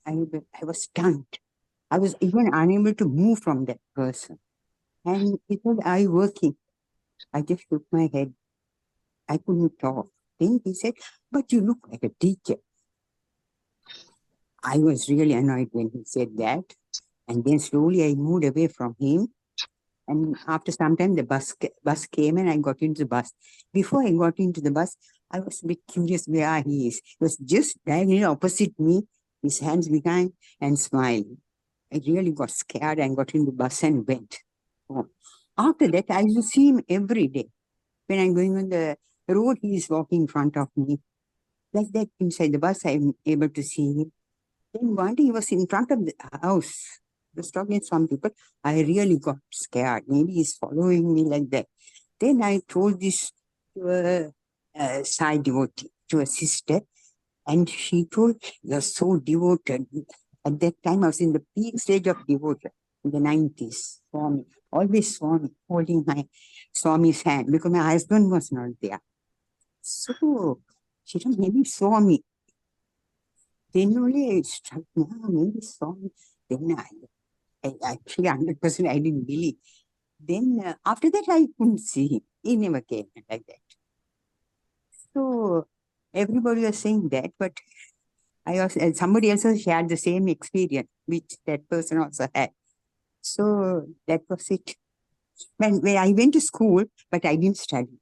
I was stunned. I was even unable to move from that person. And he said, are you working? I just shook my head. I couldn't talk. Then he said, but you look like a teacher. I was really annoyed when he said that. And then slowly I moved away from him. And after some time, the bus came and I got into the bus. Before I got into the bus, I was a bit curious where he is. He was just diagonally opposite me, his hands behind and smiling. I really got scared and got into the bus and went. After that, I used to see him every day. When I'm going on the road, he is walking in front of me. Like that, inside the bus, I'm able to see him. Then one day he was in front of the house. He was talking to some people. I really got scared. Maybe he's following me like that. Then I told this to a side devotee, to a sister, and she told, you're so devoted. At that time, I was in the peak stage of devotion, in the 90s, Swami. Always Swami, holding my Swami's hand, because my husband was not there. So, she told, maybe Swami. Then only I struck, maybe Swami. Then I actually 100% I didn't believe. Then after that, I couldn't see him. He never came like that. So, everybody was saying that, but I also, somebody else shared the same experience, which that person also had. So that was it. When I went to school, but I didn't study.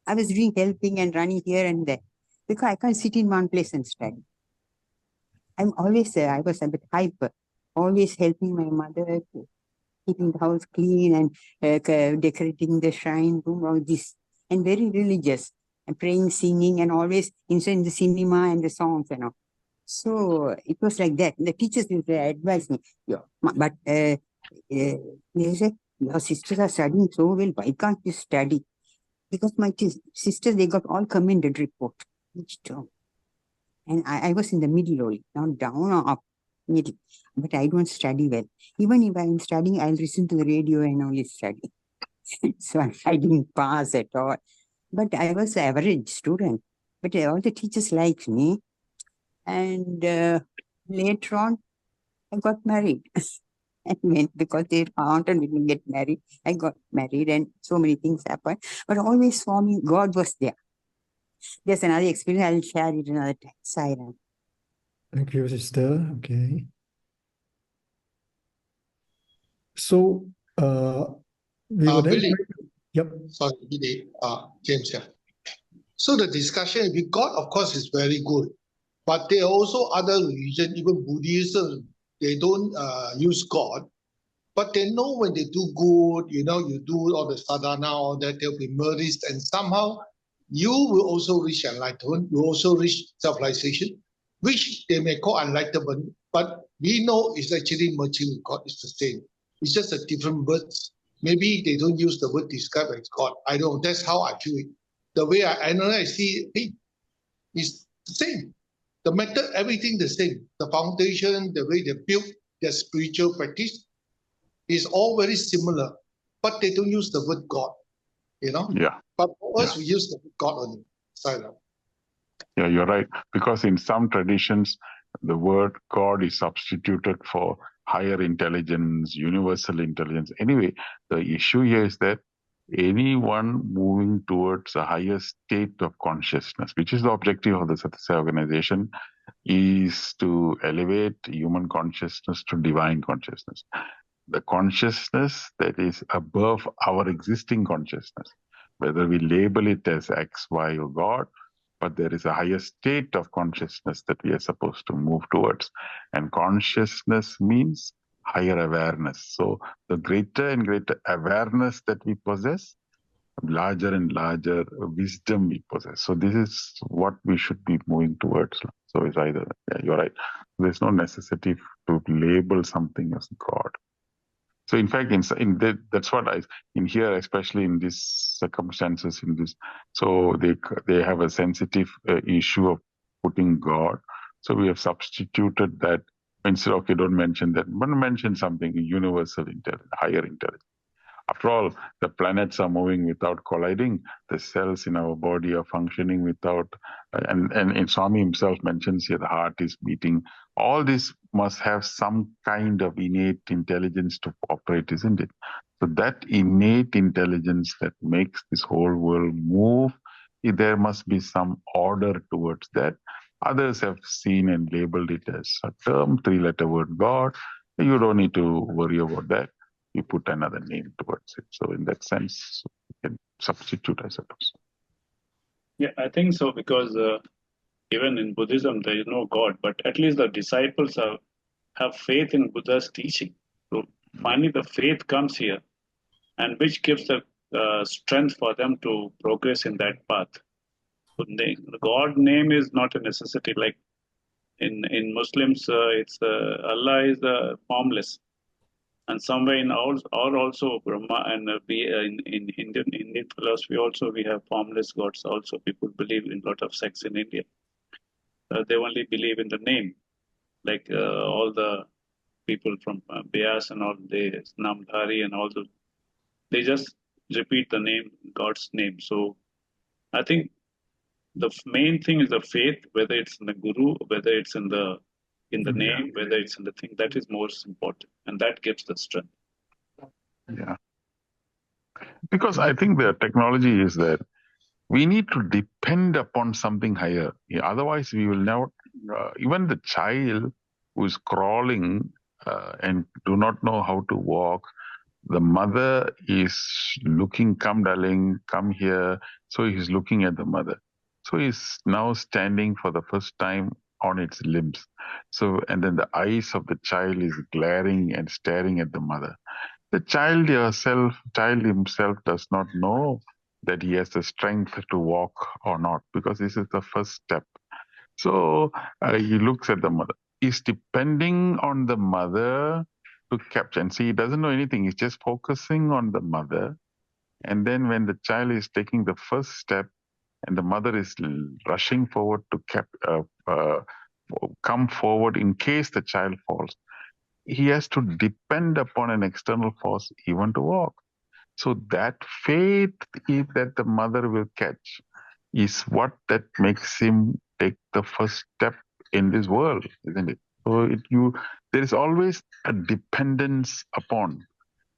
I was doing helping and running here and there, because I can't sit in one place and study. I'm always, I was a bit hyper, always helping my mother, keeping the house clean and decorating the shrine room, all this, and very religious. And praying, singing, and always in the cinema and the songs and all. So it was like that. The teachers used to advise me, but they say, your sisters are studying so well, why can't you study? Because my sisters, they got all commended report each term. And I was in the middle only, not down or up, middle. But I don't study well. Even if I'm studying, I'll listen to the radio and only study. So I didn't pass at all. But I was an average student. But all the teachers liked me. And later on, I got married. And because they wanted me to get married, I got married and so many things happened. But always for me, God was there. There's another experience, I'll share it another time. Siren. Thank you, sister. Okay. So, we will then... Billy. Yep. Sorry, Billy. James here. So the discussion with God, of course, is very good. But there are also other religions, even Buddhism, they don't use God. But they know when they do good, you do all the sadhana, all that, they'll be merged. And somehow you will also reach enlightenment, you also reach self-realization. which they may call enlightenment, but we know it's actually merging with God. It's the same. It's just a different words. Maybe they don't use the word describe as God. I don't know. That's how I feel it. The way I analyze, see it, it's the same. The method, everything the same. The foundation, the way they build their spiritual practice is all very similar, but they don't use the word God, you know? Yeah. But for us, we use the word God only. Silent. Yeah, you're right. Because in some traditions, the word God is substituted for higher intelligence, universal intelligence. Anyway, the issue here is that anyone moving towards a higher state of consciousness, which is the objective of the Satsang organization, is to elevate human consciousness to divine consciousness. The consciousness that is above our existing consciousness, whether we label it as X, Y, or God, but there is a higher state of consciousness that we are supposed to move towards. And consciousness means higher awareness. So the greater and greater awareness that we possess, larger and larger wisdom we possess. So this is what we should be moving towards. So it's either, yeah, you're right. There's no necessity to label something as God. So in fact, that's what in here, especially in these circumstances, so they have a sensitive issue of putting God. So we have substituted that instead of, okay, don't mention that, but mention something universal intelligence, higher intelligence. After all, the planets are moving without colliding. The cells in our body are functioning without, and Swami himself mentions here the heart is beating. All this must have some kind of innate intelligence to operate, isn't it? So that innate intelligence that makes this whole world move, there must be some order towards that. Others have seen and labeled it as a term, three-letter word God. You don't need to worry about that. You put another name towards it. So in that sense, you can substitute, I suppose. Yeah, I think so, because even in Buddhism, there is no God, but at least the disciples have faith in Buddha's teaching. So finally, the faith comes here, and which gives the strength for them to progress in that path. So the God name is not a necessity. Like in Muslims, it's Allah is formless. And somewhere in also Brahma, and in Indian philosophy also we have formless gods. Also, people believe in a lot of sects in India. They only believe in the name, like all the people from Bias and all, they Namdhari and all those. They just repeat the name, God's name. So I think the main thing is the faith, whether it's in the Guru, whether it's in the name, whether it's in the thing, that is most important, and that gives the strength. Yeah. Because I think the technology is that we need to depend upon something higher. Yeah, otherwise, we will never, even the child who is crawling and do not know how to walk, the mother is looking, come darling, come here. So he's looking at the mother. So he's now standing for the first time on its limbs. So, and then the eyes of the child is glaring and staring at the mother. The child himself does not know that he has the strength to walk or not, because this is the first step. So he looks at the mother. He's depending on the mother to capture. And see, he doesn't know anything. He's just focusing on the mother. And then when the child is taking the first step and the mother is rushing forward to come forward in case the child falls, he has to depend upon an external force even to walk. So that faith that the mother will catch is what that makes him take the first step in this world, isn't it? So there is always a dependence upon.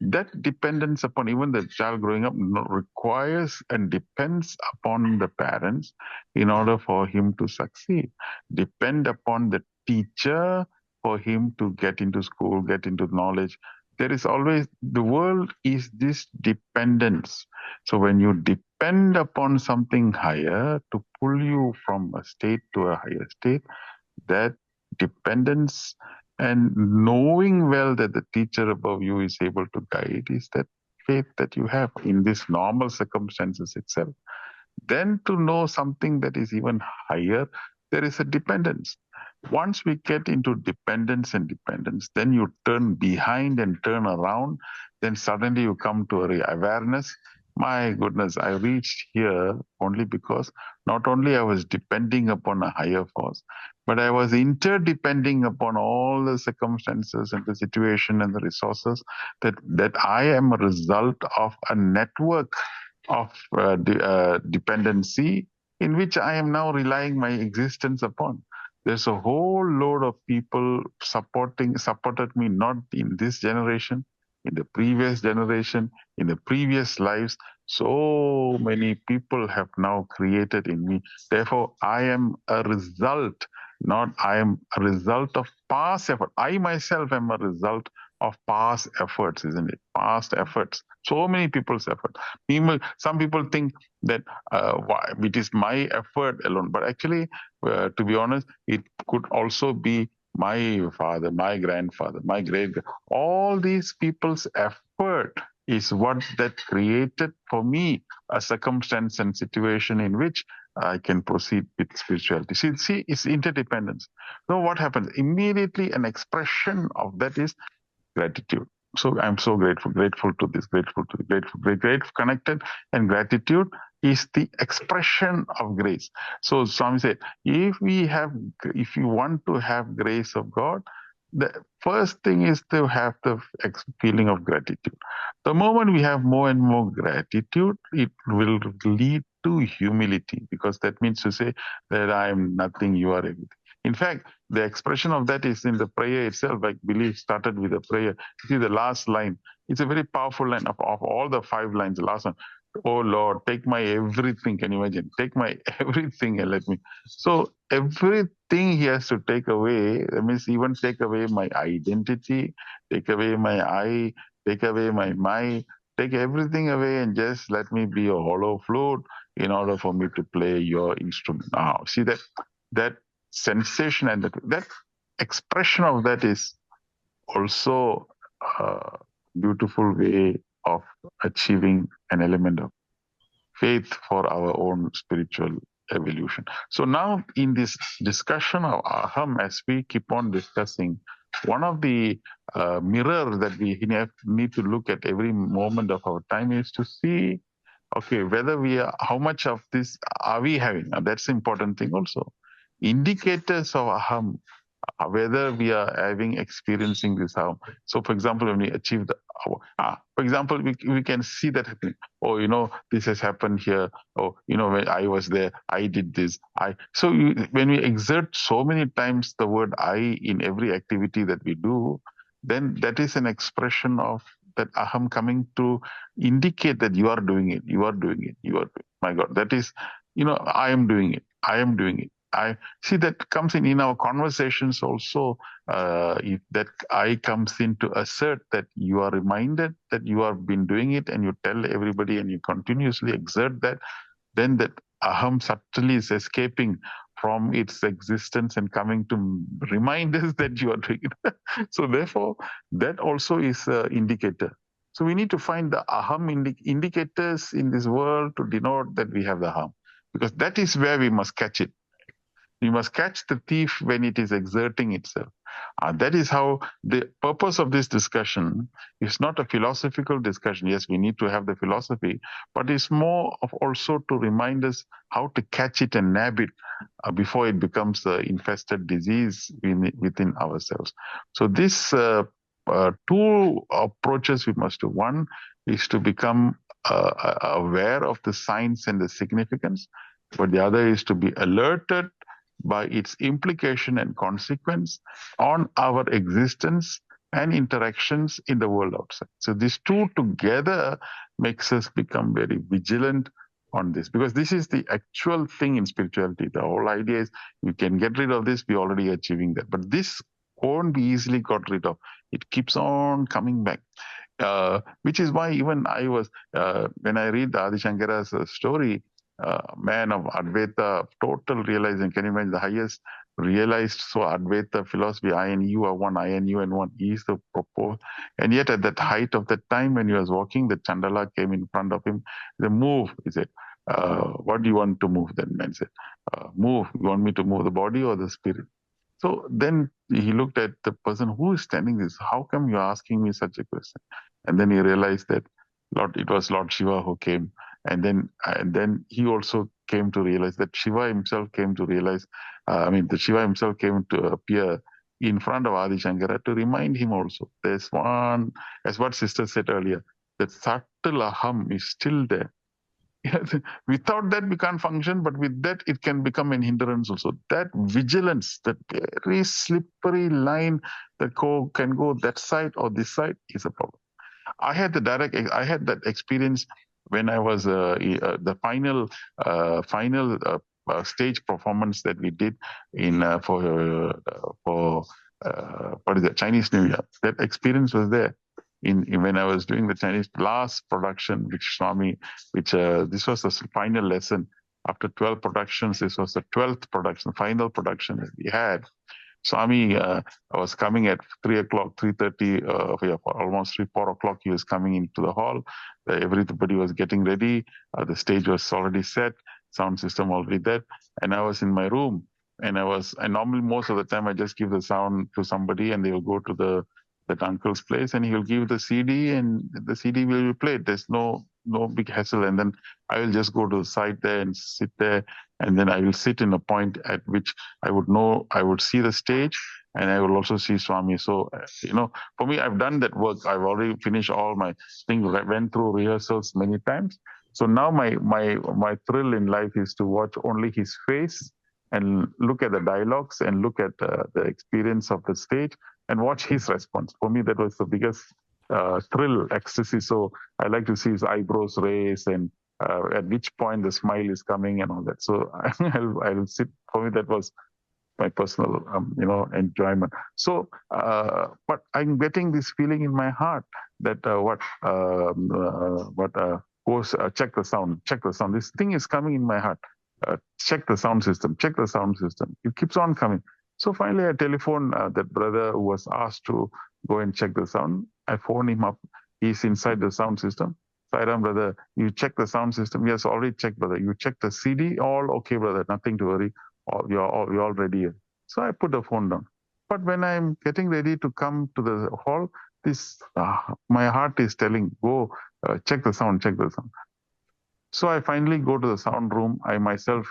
That dependence upon even the child growing up requires and depends upon the parents in order for him to succeed. Depend upon the teacher for him to get into school, get into knowledge. There is always, the world is this dependence. So when you depend upon something higher to pull you from a state to a higher state, that dependence and knowing well that the teacher above you is able to guide is that faith that you have in these normal circumstances itself. Then to know something that is even higher, there is a dependence. Once we get into dependence and dependence, then you turn behind and turn around, then suddenly you come to awareness. My goodness, I reached here only because not only I was depending upon a higher force, but I was interdepending upon all the circumstances and the situation and the resources, that I am a result of a network of dependency in which I am now relying my existence upon. There's a whole load of people supported me, not in this generation, in the previous generation, in the previous lives. So many people have now created in me. Therefore, I am a result, I am a result of past effort. I myself am a result of past efforts, isn't it? Past efforts. So many people's effort. Some people think that it is my effort alone, but actually, to be honest, it could also be my father, my grandfather, my great, all these people's effort is what that created for me a circumstance and situation in which I can proceed with spirituality. See, it's interdependence. So what happens? Immediately an expression of that is gratitude. So I'm so grateful to this, grateful, connected, and gratitude is the expression of grace. So Swami said, if you want to have grace of God, the first thing is to have the feeling of gratitude. The moment we have more and more gratitude, it will lead to humility, because that means to say that I am nothing, you are everything. In fact, the expression of that is in the prayer itself. I believe started with a prayer. See the last line. It's a very powerful line of all the 5 lines. The last one. Oh Lord, take my everything. Can you imagine? Take my everything and let me. So everything he has to take away. That means even take away my identity, take away my I, take away my mind, take everything away and just let me be a hollow flute in order for me to play your instrument. Now, see that sensation and that expression of that is also a beautiful way of achieving an element of faith for our own spiritual evolution. So now in this discussion of aham, as we keep on discussing, one of the mirror that we need to look at every moment of our time is to see, okay, how much of this are we having? Now, that's the important thing also. Indicators of aham, whether we are experiencing this aham. So, for example, when we achieve for example, we can see that happening. Oh, this has happened here. Oh, when I was there, I did this. When we exert so many times the word I in every activity that we do, then that is an expression of that aham coming to indicate that you are doing it. You are doing it. You are doing it. My God, that is, I am doing it. I am doing it. I see that comes in our conversations also. If that I comes in to assert that you are reminded that you have been doing it, and you tell everybody and you continuously exert that, then that aham subtly is escaping from its existence and coming to remind us that you are doing it. So therefore, that also is an indicator. So we need to find the aham indicators in this world to denote that we have the aham, because that is where we must catch it. We must catch the thief when it is exerting itself. That is how the purpose of this discussion is not a philosophical discussion. Yes, we need to have the philosophy, but it's more of also to remind us how to catch it and nab it before it becomes an infested disease within ourselves. So this 2 approaches we must do. One is to become aware of the signs and the significance, but the other is to be alerted by its implication and consequence on our existence and interactions in the world outside. So these 2 together makes us become very vigilant on this, because this is the actual thing in spirituality. The whole idea is we can get rid of this, we're already achieving that. But this won't be easily got rid of. It keeps on coming back. Which is why even I was, when I read Adi Shankara's story, man of Advaita, total realizing, can you imagine the highest realized Advaita philosophy, I and you are one, I and you and one, is the proposed. And yet at that height of that time when he was walking, the Chandala came in front of him, the move, he said, what do you want to move? Then man said, move, you want me to move the body or the spirit? So then he looked at the person who is standing this. How come you're asking me such a question? And then he realized that it was Lord Shiva who came. And then he also came to realize that Shiva himself came to realize, the Shiva himself came to appear in front of Adi Shankara to remind him also. There's one, as what sister said earlier, that subtle aham is still there. Without that, we can't function, but with that, it can become an hindrance also. That vigilance, that very slippery line that can go that side or this side is a problem. I had that experience when I was the final stage performance that we did in for what is it, Chinese New Year. That experience was there in when I was doing the Chinese last production, which Swami, this was the final lesson. After 12 productions, this was the 12th production, final production that we had. Swami was coming at 3 o'clock, 3:30, almost 4 o'clock. He was coming into the hall. Everybody was getting ready. The stage was already set, sound system already there, and I was in my room. And normally most of the time I just give the sound to somebody, and they will go to that uncle's place, and he will give the CD, and the CD will be played. There's no big hassle, and then I will just go to the side there and sit there, and then I will sit in a point at which I would see the stage, and I will also see Swami. So, for me, I've done that work. I've already finished all my things. I went through rehearsals many times. So now my thrill in life is to watch only his face and look at the dialogues and look at the experience of the stage and watch his response. For me, that was the biggest thrill, ecstasy. So I like to see his eyebrows raise and at which point the smile is coming and all that. So I'll sit. For me, that was my personal, enjoyment. So, but I'm getting this feeling in my heart that check the sound. This thing is coming in my heart. Check the sound system. It keeps on coming. So finally, I telephoned that brother who was asked to go and check the sound. I phoned him up. He's inside the sound system. Sairam, brother, you check the sound system. Yes, already checked, brother. You check the CD, all okay, brother. Nothing to worry. You're all ready. So I put the phone down. But when I'm getting ready to come to the hall, my heart is telling, go check the sound. So I finally go to the sound room. I myself,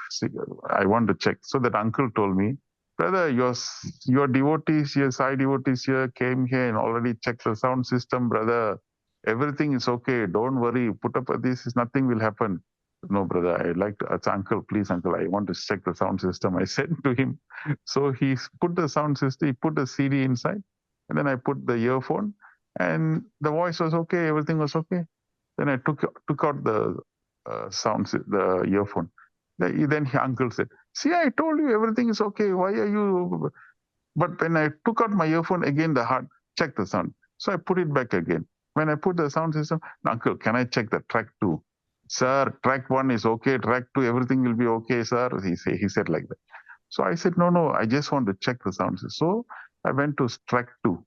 I want to check. So that uncle told me, brother, your devotees here, Sai devotees here, came here and already checked the sound system, brother. Everything is okay. Don't worry. Put up with this. Nothing will happen. No, brother, I'd like to, uncle, please, uncle, I want to check the sound system. I said to him. So he put the sound system, he put the CD inside, and then I put the earphone, and the voice was okay. Everything was okay. Then I took out the the earphone. Then uncle said, see, I told you everything is okay. Why are you? But when I took out my earphone again, the heart checked the sound. So I put it back again. When I put the sound system, uncle, can I check the track 2? Sir, track 1 is okay. Track 2, everything will be okay, sir. He said like that. So I said, no, I just want to check the sound system. So I went to track 2.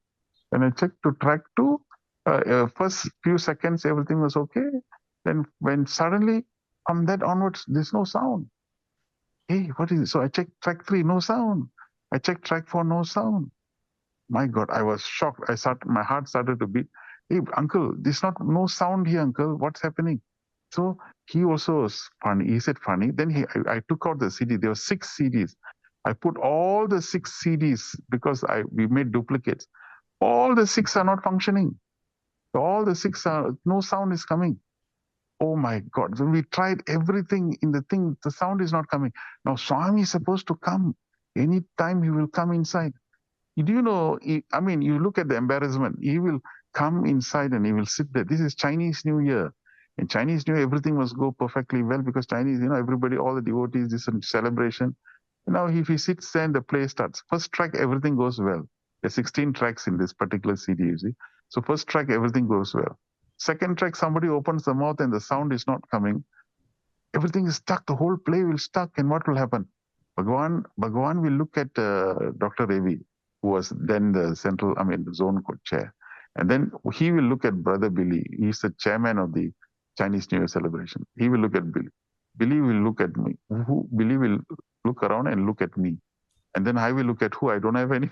When I checked to track 2, first few seconds, everything was okay. Then when suddenly, from that onwards, there's no sound. Hey, what is it? So I checked track 3, no sound. I checked track 4, no sound. My God, I was shocked. My heart started to beat. Hey, uncle, there's no sound here, uncle. What's happening? So he also was funny. He said funny. Then I took out the CD. There were 6 CDs. I put all the 6 CDs because we made duplicates. All the 6 are not functioning. All the 6 no sound is coming. Oh my God. So we tried everything in the thing. The sound is not coming. Now Swami is supposed to come. Anytime he will come inside. Do you know, you look at the embarrassment. He will come inside and he will sit there. This is Chinese New Year. In Chinese New Year, everything must go perfectly well because Chinese, everybody, all the devotees, this is a celebration. Now, if he sits there and the play starts, first track, everything goes well. There's 16 tracks in this particular CD, you see. So first track, everything goes well. Second track, somebody opens the mouth and the sound is not coming. Everything is stuck. The whole play will stuck. And what will happen? Bhagwan will look at Dr. Ravi, who was then the zone chair. And then he will look at Brother Billy. He's the chairman of the Chinese New Year celebration. He will look at Billy. Billy will look at me. Billy will look around and look at me. And then I will look at who I don't have any.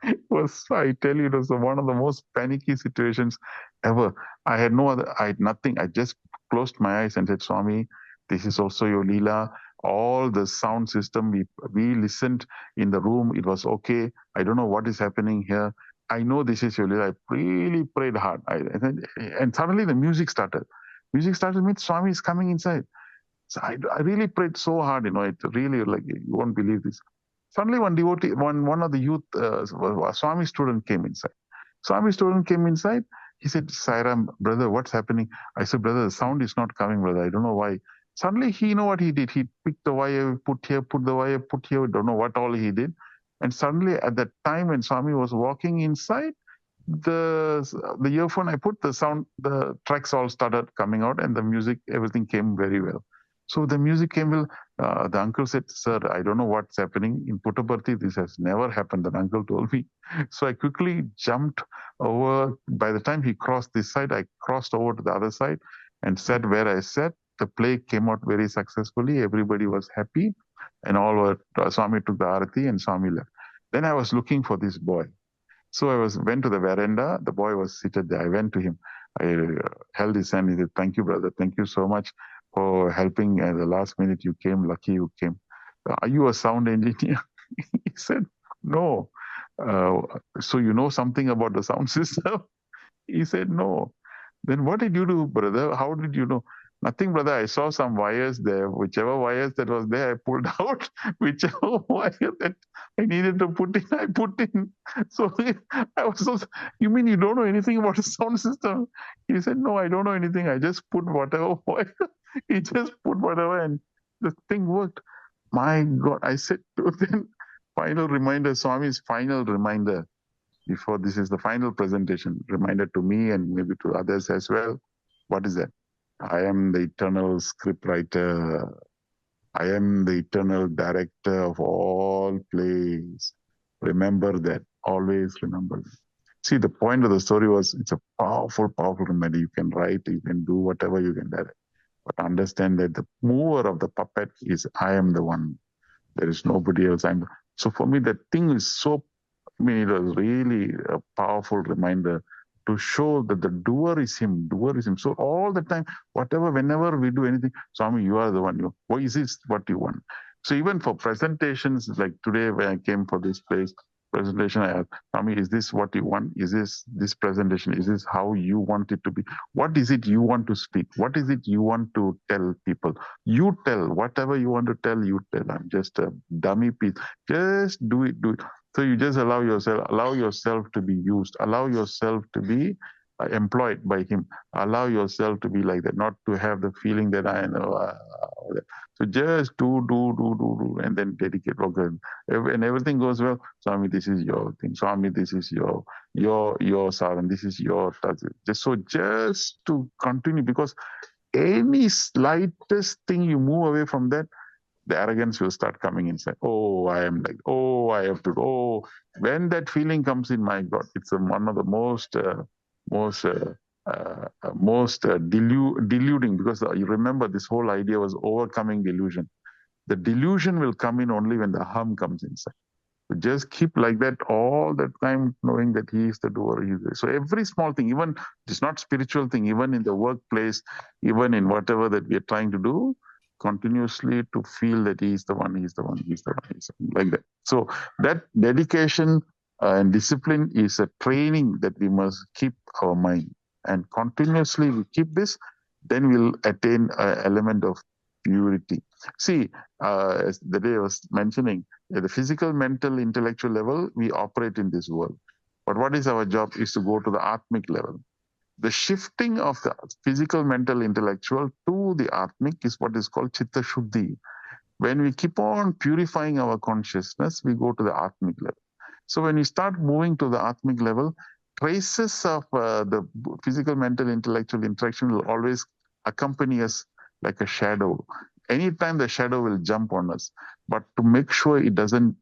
It was, I tell you, it was one of the most panicky situations ever. I had no other, I had nothing. I just closed my eyes and said, Swami, this is also your Leela. All the sound system, we listened in the room. It was okay. I don't know what is happening here. I know this is your Leela. I really prayed hard. And suddenly the music started. Music started means Swami is coming inside. So I really prayed so hard, it really, like, you won't believe this. Suddenly one devotee, one of the youth, Swami student came inside. Swami student came inside. He said, Sairam, brother, what's happening? I said, brother, the sound is not coming, brother. I don't know why. Suddenly he know what he did. He picked the wire, put here, put the wire, put here. Don't know what all he did. And suddenly at that time when Swami was walking inside, the earphone I put, the sound, the tracks all started coming out, and the music, everything came very well. So the music came well. The uncle said, sir, I don't know what's happening. In Puttaparthi, this has never happened. The uncle told me. So I quickly jumped over. By the time he crossed this side, I crossed over to the other side and sat where I sat. The play came out very successfully. Everybody was happy. And all were, Swami took the arati and Swami left. Then I was looking for this boy. So I went to the veranda. The boy was seated there. I went to him. I held his hand. He said, thank you, brother. Thank you so much for helping. At the last minute you came. Lucky you came. Are you a sound engineer? He said, no. So you know something about the sound system? He said, no. Then what did you do, brother? How did you know? Nothing, brother. I saw some wires there. Whichever wires that was there, I pulled out. Whichever wire that I needed to put in, I put in. So I was so, you mean you don't know anything about the sound system? He said, no, I don't know anything. I just put whatever wire. He just put whatever and the thing worked. My God, I said to them, final reminder, Swami's final reminder. Before this is the final presentation, reminder to me and maybe to others as well. What is that? I am the eternal script writer. I am the eternal director of all plays. Remember that. Always remember that. See, the point of the story was it's a powerful, powerful reminder. You can write, you can do whatever you can direct. But understand that the mover of the puppet is I am the one. There is nobody else. So for me, that thing is so, it was really a powerful reminder to show that the doer is him, doer is him. So all the time, whenever we do anything, Swami, you are the one. Why is this what you want? So even for presentations, like today when I came for this place, presentation, I asked, Swami, is this what you want? Is this presentation, is this how you want it to be? What is it you want to speak? What is it you want to tell people? You tell, whatever you want to tell, you tell. I'm just a dummy piece. Just do it. So you just allow yourself to be used, allow yourself to be employed by him, allow yourself to be like that, not to have the feeling that I know. So just do, and then dedicate. Okay. And everything goes well. Swami, this is your thing. Swami, this is your sadhana. This is your just to continue, because any slightest thing you move away from that, the arrogance will start coming inside. Oh, I am like, oh, I have to, oh, when that feeling comes in, my God, it's one of the most deluding, because you remember this whole idea was overcoming delusion. The delusion will come in only when the hum comes inside. So just keep like that all the time, knowing that he is the doer. So every small thing, even it's not spiritual thing, even in the workplace, even in whatever that we are trying to do, continuously to feel that he's the one, like that. So that dedication and discipline is a training that we must keep our mind, and continuously we keep this, then we'll attain an element of purity. See, as the day I was mentioning, at the physical, mental, intellectual level, we operate in this world. But what is our job is to go to the Atmic level. The shifting of the physical, mental, intellectual to the Atmic is what is called Chitta Shuddhi. When we keep on purifying our consciousness, we go to the Atmic level. So when we start moving to the Atmic level, traces of the physical, mental, intellectual interaction will always accompany us like a shadow. Anytime the shadow will jump on us, but to make sure it doesn't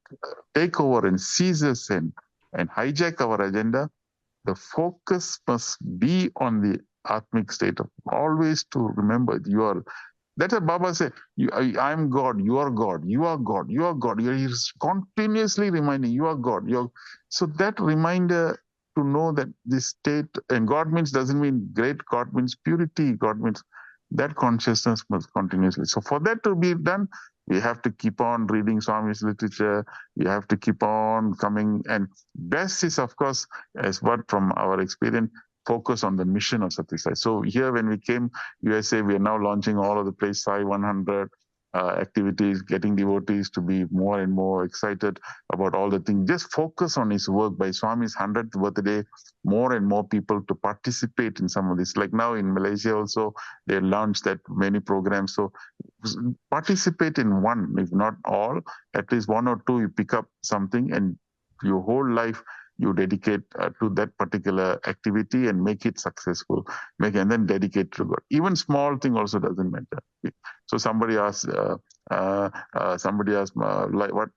take over and seize us and hijack our agenda, the focus must be on the Atmic state of always to remember That's what Baba said. I'm God, you are God, you are God, you are God. He's continuously reminding you are God. So that reminder to know that this state, and God means doesn't mean great, God means purity, God means that consciousness must continuously. So for that to be done, we have to keep on reading Swami's literature. We have to keep on coming. And best is, of course, as what from our experience, focus on the mission of Sati Sai. So here when we came USA, we are now launching all over the place, Sai 100 activities, getting devotees to be more and more excited about all the things. Just focus on his work. By Swami's 100th birthday, more and more people to participate in some of this. Like now in Malaysia also, they launched that many programs. So participate in one, if not all, at least one or two, you pick up something, and your whole life you dedicate to that particular activity and make it successful, and then dedicate to God. Even small thing also doesn't matter. So somebody asks, like what,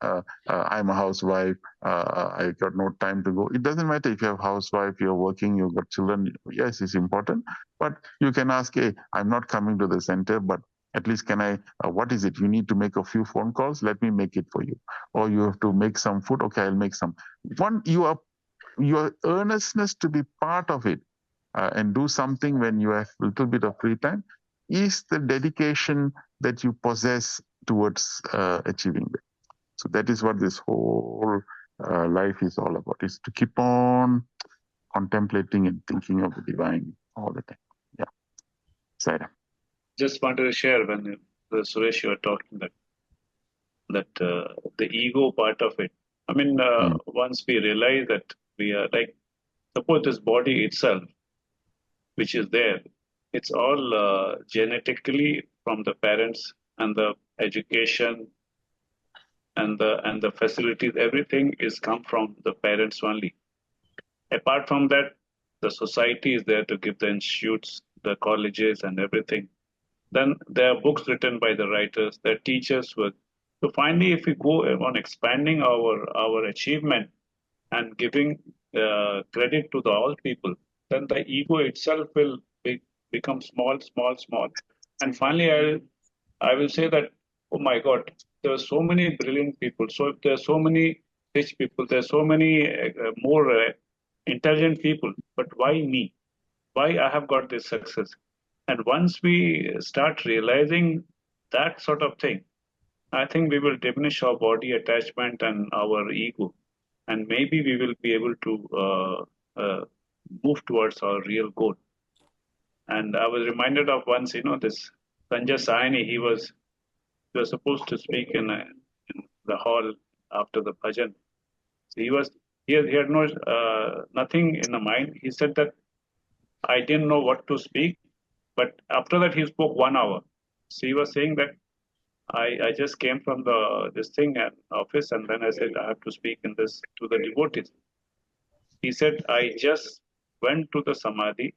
I'm a housewife, I got no time to go. It doesn't matter if you have housewife, you're working, you've got children. Yes, it's important, but you can ask, hey, I'm not coming to the center, but at least can I, what is it? You need to make a few phone calls, let me make it for you. Or you have to make some food, okay, I'll make some. Your earnestness to be part of it and do something when you have a little bit of free time is the dedication that you possess towards achieving that. So that is what this whole life is all about, is to keep on contemplating and thinking of the divine all the time. Yeah. Saira. Just wanted to share when Suresh, you were talking that the ego part of it. I mean, once we realize that we are like, suppose this body itself, which is there, it's all genetically from the parents, and the education and the facilities, everything is come from the parents only. Apart from that, the society is there to give the institutes, the colleges and everything. Then there are books written by the writers, there are teachers with. So finally, if we go on expanding our achievement and giving credit to all people, then the ego itself will become small. And finally, I will say that, oh my God, there are so many brilliant people. So there are so many rich people. There are so many more intelligent people. But why me? Why I have got this success? And once we start realizing that sort of thing, I think we will diminish our body attachment and our ego. And maybe we will be able to move towards our real goal. And I was reminded of once, this Sanjay Saini, he was supposed to speak in the hall after the bhajan. So he had no nothing in the mind. He said that I didn't know what to speak, but after that he spoke 1 hour. So he was saying that I just came from this thing at office, and then I said I have to speak in this to the devotees. He said, I just went to the samadhi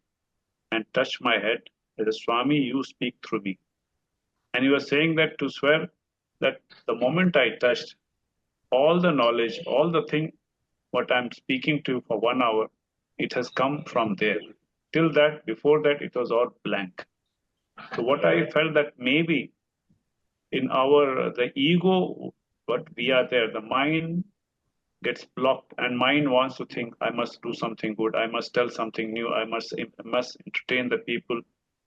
and touched my head. As Swami, you speak through me. And he was saying that to swear that the moment I touched, all the knowledge, all the thing, what I'm speaking to for 1 hour, it has come from there. Till that, before that, it was all blank. So what I felt that maybe in the ego, what we are there, the mind gets blocked, and mind wants to think, I must do something good, I must tell something new, I must entertain the people.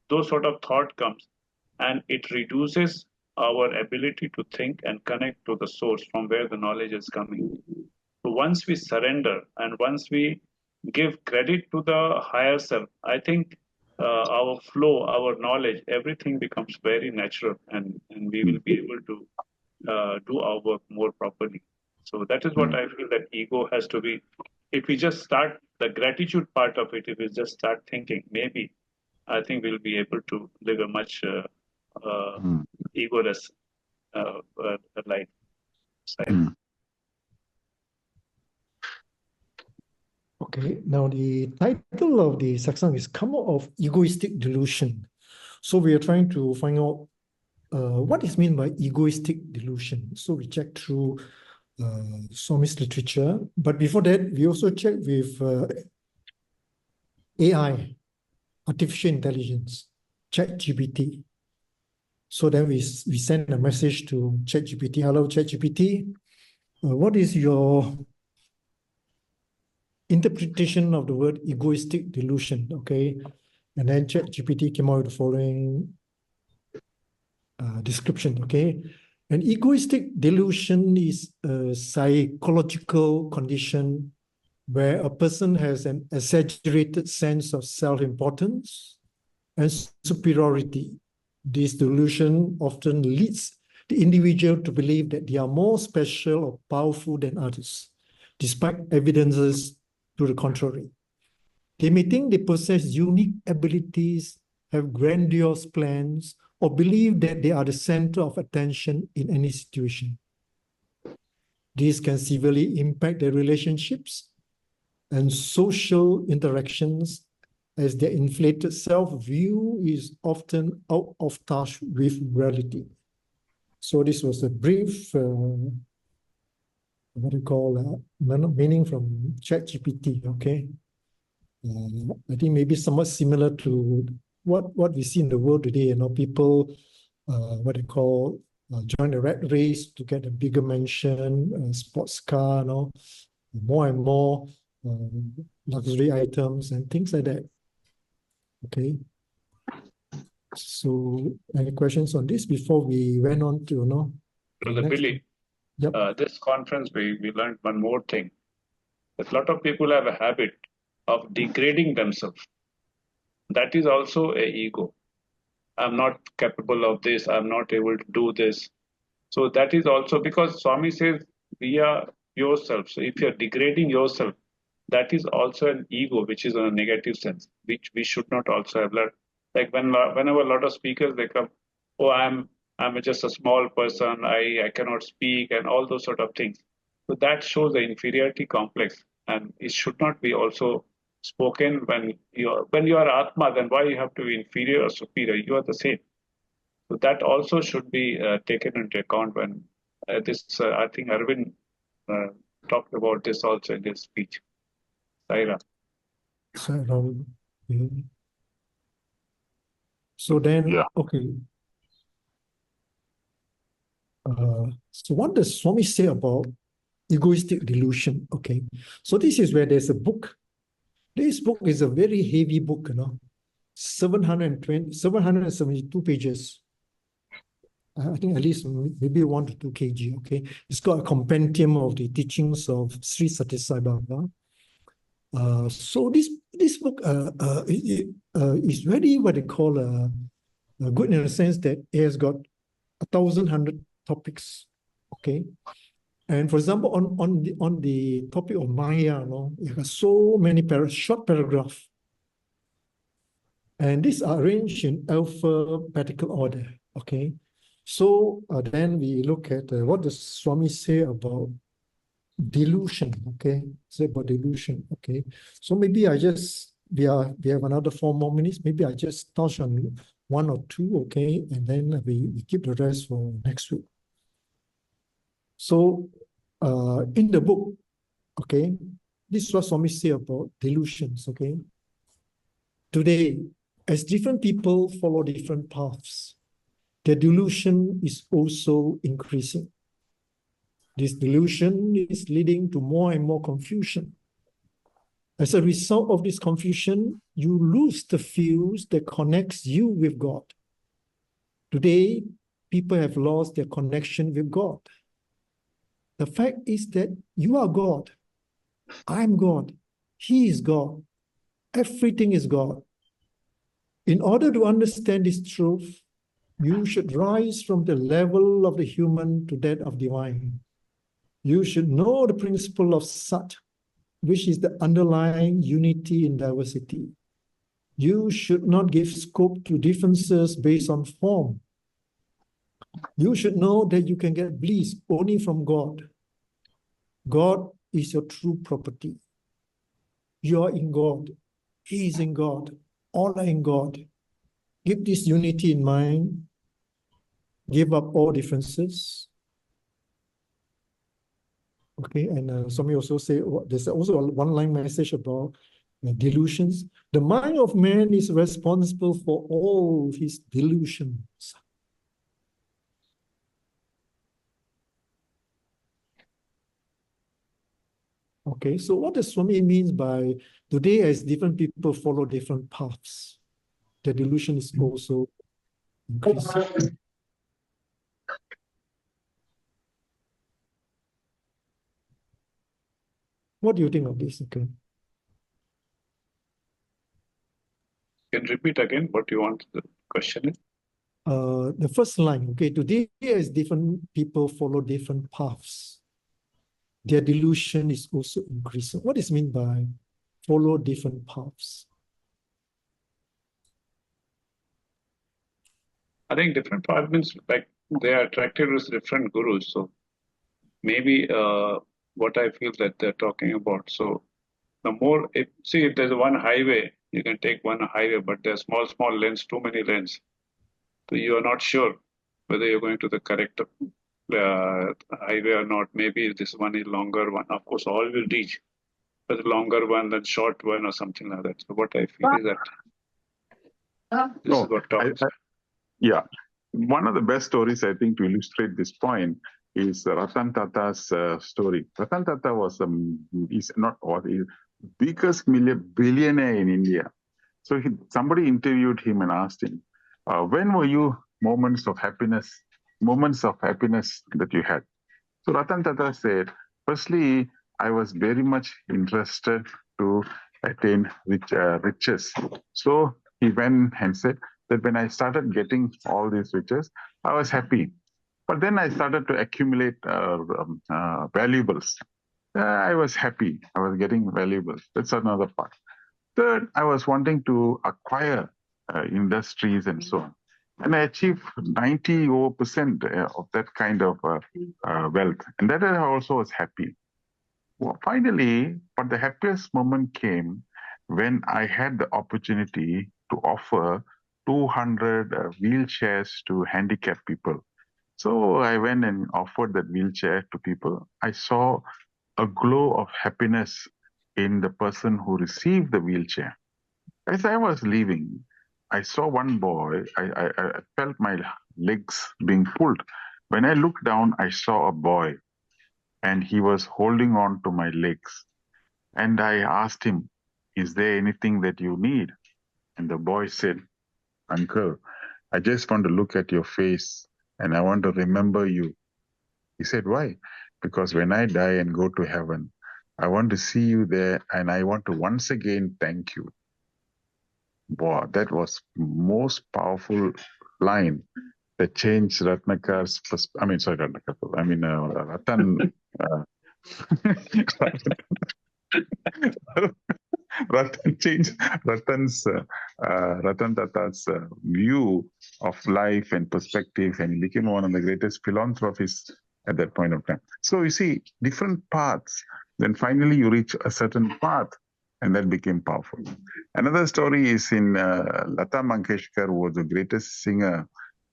Those sort of thought comes, and it reduces our ability to think and connect to the source from where the knowledge is coming. So once we surrender and once we give credit to the higher self, I think our flow, our knowledge, everything becomes very natural, and we will be able to do our work more properly. So that is what I feel that ego has to be. If we just start the gratitude part of it, if we just start thinking, maybe I think we'll be able to live a much egoless life. Okay, now the title of the satsang is Come Out of Egoistic Delusion. So we are trying to find out what is meant by egoistic delusion. So we checked through Swami's literature, but before that, we also checked with AI, artificial intelligence, ChatGPT. So then we send a message to ChatGPT. Hello, ChatGPT. What is your interpretation of the word egoistic delusion? Okay. And then ChatGPT came out with the following description. Okay. An egoistic delusion is a psychological condition where a person has an exaggerated sense of self-importance and superiority. This delusion often leads the individual to believe that they are more special or powerful than others, despite evidences to the contrary. They may think they possess unique abilities, have grandiose plans, or believe that they are the center of attention in any situation. This can severely impact their relationships and social interactions, as their inflated self-view is often out of touch with reality. So this was a brief, what do you call, meaning from ChatGPT, okay? I think maybe somewhat similar to what we see in the world today, you know, people, what they call, join the rat race to get a bigger mansion, sports car, you know, more and more luxury items and things like that. Okay. So, any questions on this before we went on to, you know? Brother Billy, yep. This conference, we learned one more thing. That a lot of people have a habit of degrading themselves. That is also a ego. I'm not capable of this. I'm not able to do this. So that is also because Swami says, via yourself. So if you're degrading yourself, that is also an ego, which is in a negative sense, which we should not also have learned. Like whenever a lot of speakers, they come, oh, I'm just a small person, I cannot speak, and all those sort of things. So that shows the inferiority complex, and it should not be also spoken when you are Atma. Then why you have to be inferior or superior? You are the same. So that also should be taken into account when this. I think Arvind talked about this also in his speech. Saira. So then, Yeah. okay. So what does Swami say about egoistic delusion? Okay. So this is where there's a book. This book is a very heavy book, you know, 772 pages. I think at least maybe 1 to 2 kg, okay? It's got a compendium of the teachings of Sri Sathya Sai Baba. So this book is very what they call good in the sense that it has got 1,100 topics, okay? And for example, on the topic of Maya, you know, it has so many short paragraphs. And these are arranged in alphabetical order, okay? So then we look at what does Swami say about delusion, okay? Say about delusion, okay? So maybe we have another 4 more minutes. Maybe I just touch on 1 or 2, okay? And then we keep the rest for next week. So in the book, okay, this is what Swami say about delusions, okay? Today, as different people follow different paths, the delusion is also increasing. This delusion is leading to more and more confusion. As a result of this confusion, you lose the fuse that connects you with God. Today, people have lost their connection with God. The fact is that you are God. I'm God. He is God. Everything is God. In order to understand this truth, you should rise from the level of the human to that of divine. You should know the principle of Sat, which is the underlying unity in diversity. You should not give scope to differences based on form. You should know that you can get bliss only from God. God is your true property. You are in God. He is in God. All are in God. Keep this unity in mind. Give up all differences. Okay, and somebody also say, there's also a one-line message about delusions. The mind of man is responsible for all his delusions. Okay, so what does Swami means by today as different people follow different paths, the delusion is also increasing? What do you think of this? Okay. Can you repeat again what you want the question is? The first line, okay, today as different people follow different paths, their delusion is also increasing. What is meant by follow different paths? I think different paths means like they are attracted with different gurus. So maybe what I feel that they're talking about. So the more, if there's one highway, you can take one highway, but there's small lanes, too many lanes. So you are not sure whether you're going to the correct highway or not. Maybe this one is longer one. Of course, all will reach, but the longer one, then short one, or something like that. So what I feel is that this is what talks. Yeah. One of the best stories, I think, to illustrate this point is Ratan Tata's story. Ratan Tata was biggest billionaire in India. So somebody interviewed him and asked him, when were you moments of happiness that you had? So Ratan Tata said, firstly, I was very much interested to attain riches. So he went and said that when I started getting all these riches, I was happy. But then I started to accumulate valuables. I was happy. I was getting valuables. That's another part. Third, I was wanting to acquire industries and so on. And I achieved 90% of that kind of wealth. And that I also was happy. Well, finally, but the happiest moment came when I had the opportunity to offer 200 wheelchairs to handicapped people. So I went and offered that wheelchair to people. I saw a glow of happiness in the person who received the wheelchair. As I was leaving, I saw one boy. I felt my legs being pulled. When I looked down, I saw a boy, and he was holding on to my legs. And I asked him, is there anything that you need? And the boy said, Uncle, I just want to look at your face and I want to remember you. He said, why? Because when I die and go to heaven, I want to see you there and I want to once again thank you. Wow, that was most powerful line that changed Ratnakar's Ratan Ratan Tata's view of life and perspective, and he became one of the greatest philanthropists at that point of time. So you see, different paths, then finally you reach a certain path, and that became powerful. Another story is in Lata Mangeshkar, who was the greatest singer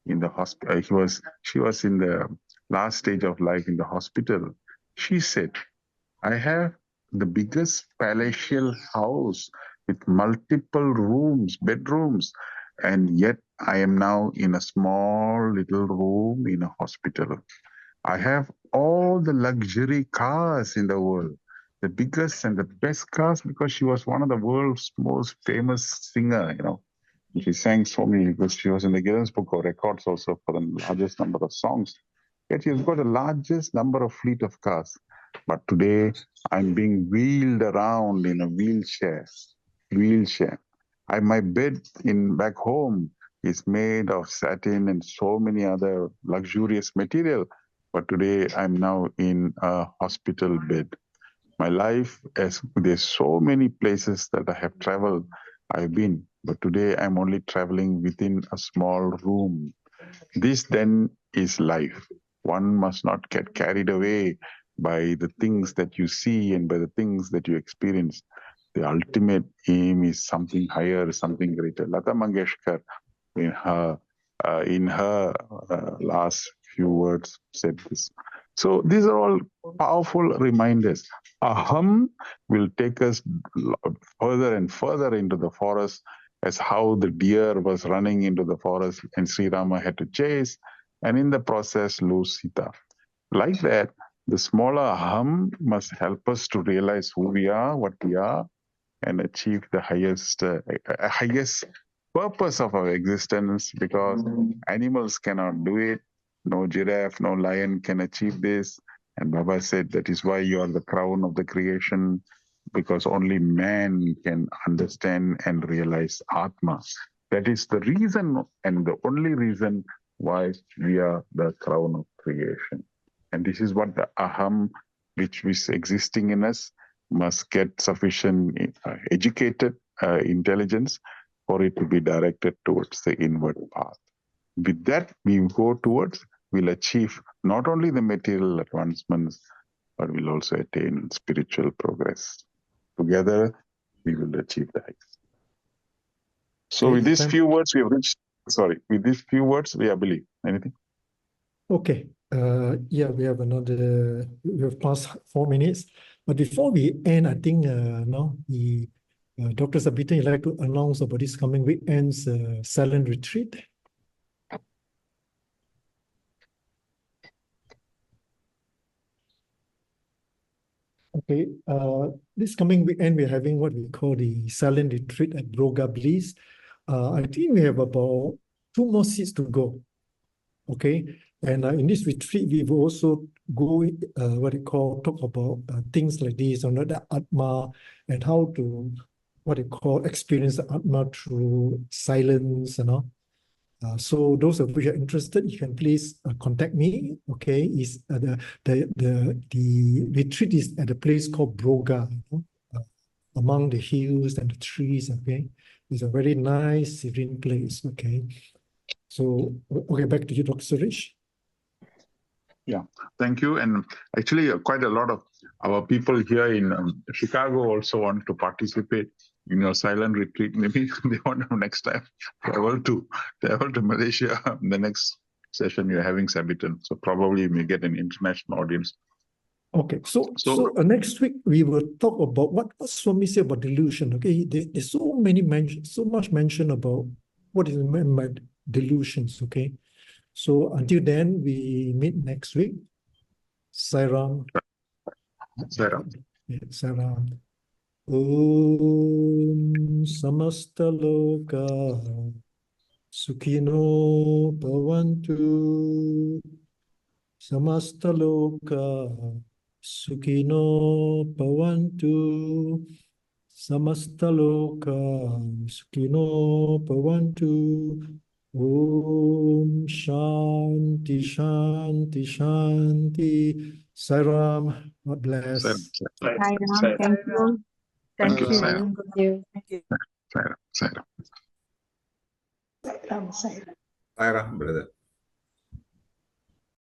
in the hospital. She was in the last stage of life in the hospital. She said, I have the biggest palatial house with multiple rooms, bedrooms, and yet I am now in a small little room in a hospital. I have all the luxury cars in the world, the biggest and the best cars, because she was one of the world's most famous singer, you know. She sang so many, because she was in the Guinness Book of Records also for the largest number of songs. Yet she's got the largest number of fleet of cars. But today, I'm being wheeled around in a wheelchair. My bed back home is made of satin and so many other luxurious material. But today, I'm now in a hospital bed. My life, there's so many places that I have traveled, I've been. But today, I'm only traveling within a small room. This then is life. One must not get carried away by the things that you see and by the things that you experience. The ultimate aim is something higher, something greater. Lata Mangeshkar, in her last few words, said this. So these are all powerful reminders. Aham will take us further and further into the forest, as how the deer was running into the forest and Sri Rama had to chase, and in the process lose Sita. Like that, The smaller aham must help us to realize who we are, what we are, and achieve the highest purpose of our existence, because animals cannot do it. No giraffe, no lion can achieve this. And Baba said that is why you are the crown of the creation, because only man can understand and realize Atma. That is the reason and the only reason why we are the crown of creation. And this is what the aham, which is existing in us, must get sufficient educated intelligence for it to be directed towards the inward path. With that, we go towards, we'll achieve not only the material advancements, but we'll also attain spiritual progress. Together, we will achieve that. So with these few words, we have reached, with these few words, we have believed. Anything? Okay. Yeah, we have passed 4 minutes. But before we end, I think Dr. Sabitan, you'd like to announce about this coming weekend's silent retreat. Okay, this coming weekend, we're having what we call the silent retreat at Broga Bliss. I think we have about 2 more seats to go. Okay, and in this retreat, we will also go, talk about things like this, the Atma, and how to, experience the Atma through silence, So those of you who are interested, you can please contact me. Okay, is the retreat is at a place called Broga, among the hills and the trees. Okay, it's a very nice, serene place. Okay, so okay, back to you, Dr. Suresh. Yeah, thank you. And actually, quite a lot of our people here in Chicago also want to participate in your silent retreat. Maybe they want to next time travel to Malaysia. The next session you're having, Sabitan. So probably you may get an international audience. Okay, so next week we will talk about what Swami said about delusion. Okay, there's so much mention about what is meant by delusions. Okay, so until then, we meet next week. Sairam. Sairam. Om Samasta Loka Sukhino Bhavantu. Samasta Loka Sukhino Bhavantu. Samasta Loka Sukhino Bhavantu. Om Shanti Shanti Shanti. Sairam, God bless. Sairam, thank you. Thank you. Thank you. Sairam. Sairam, brother.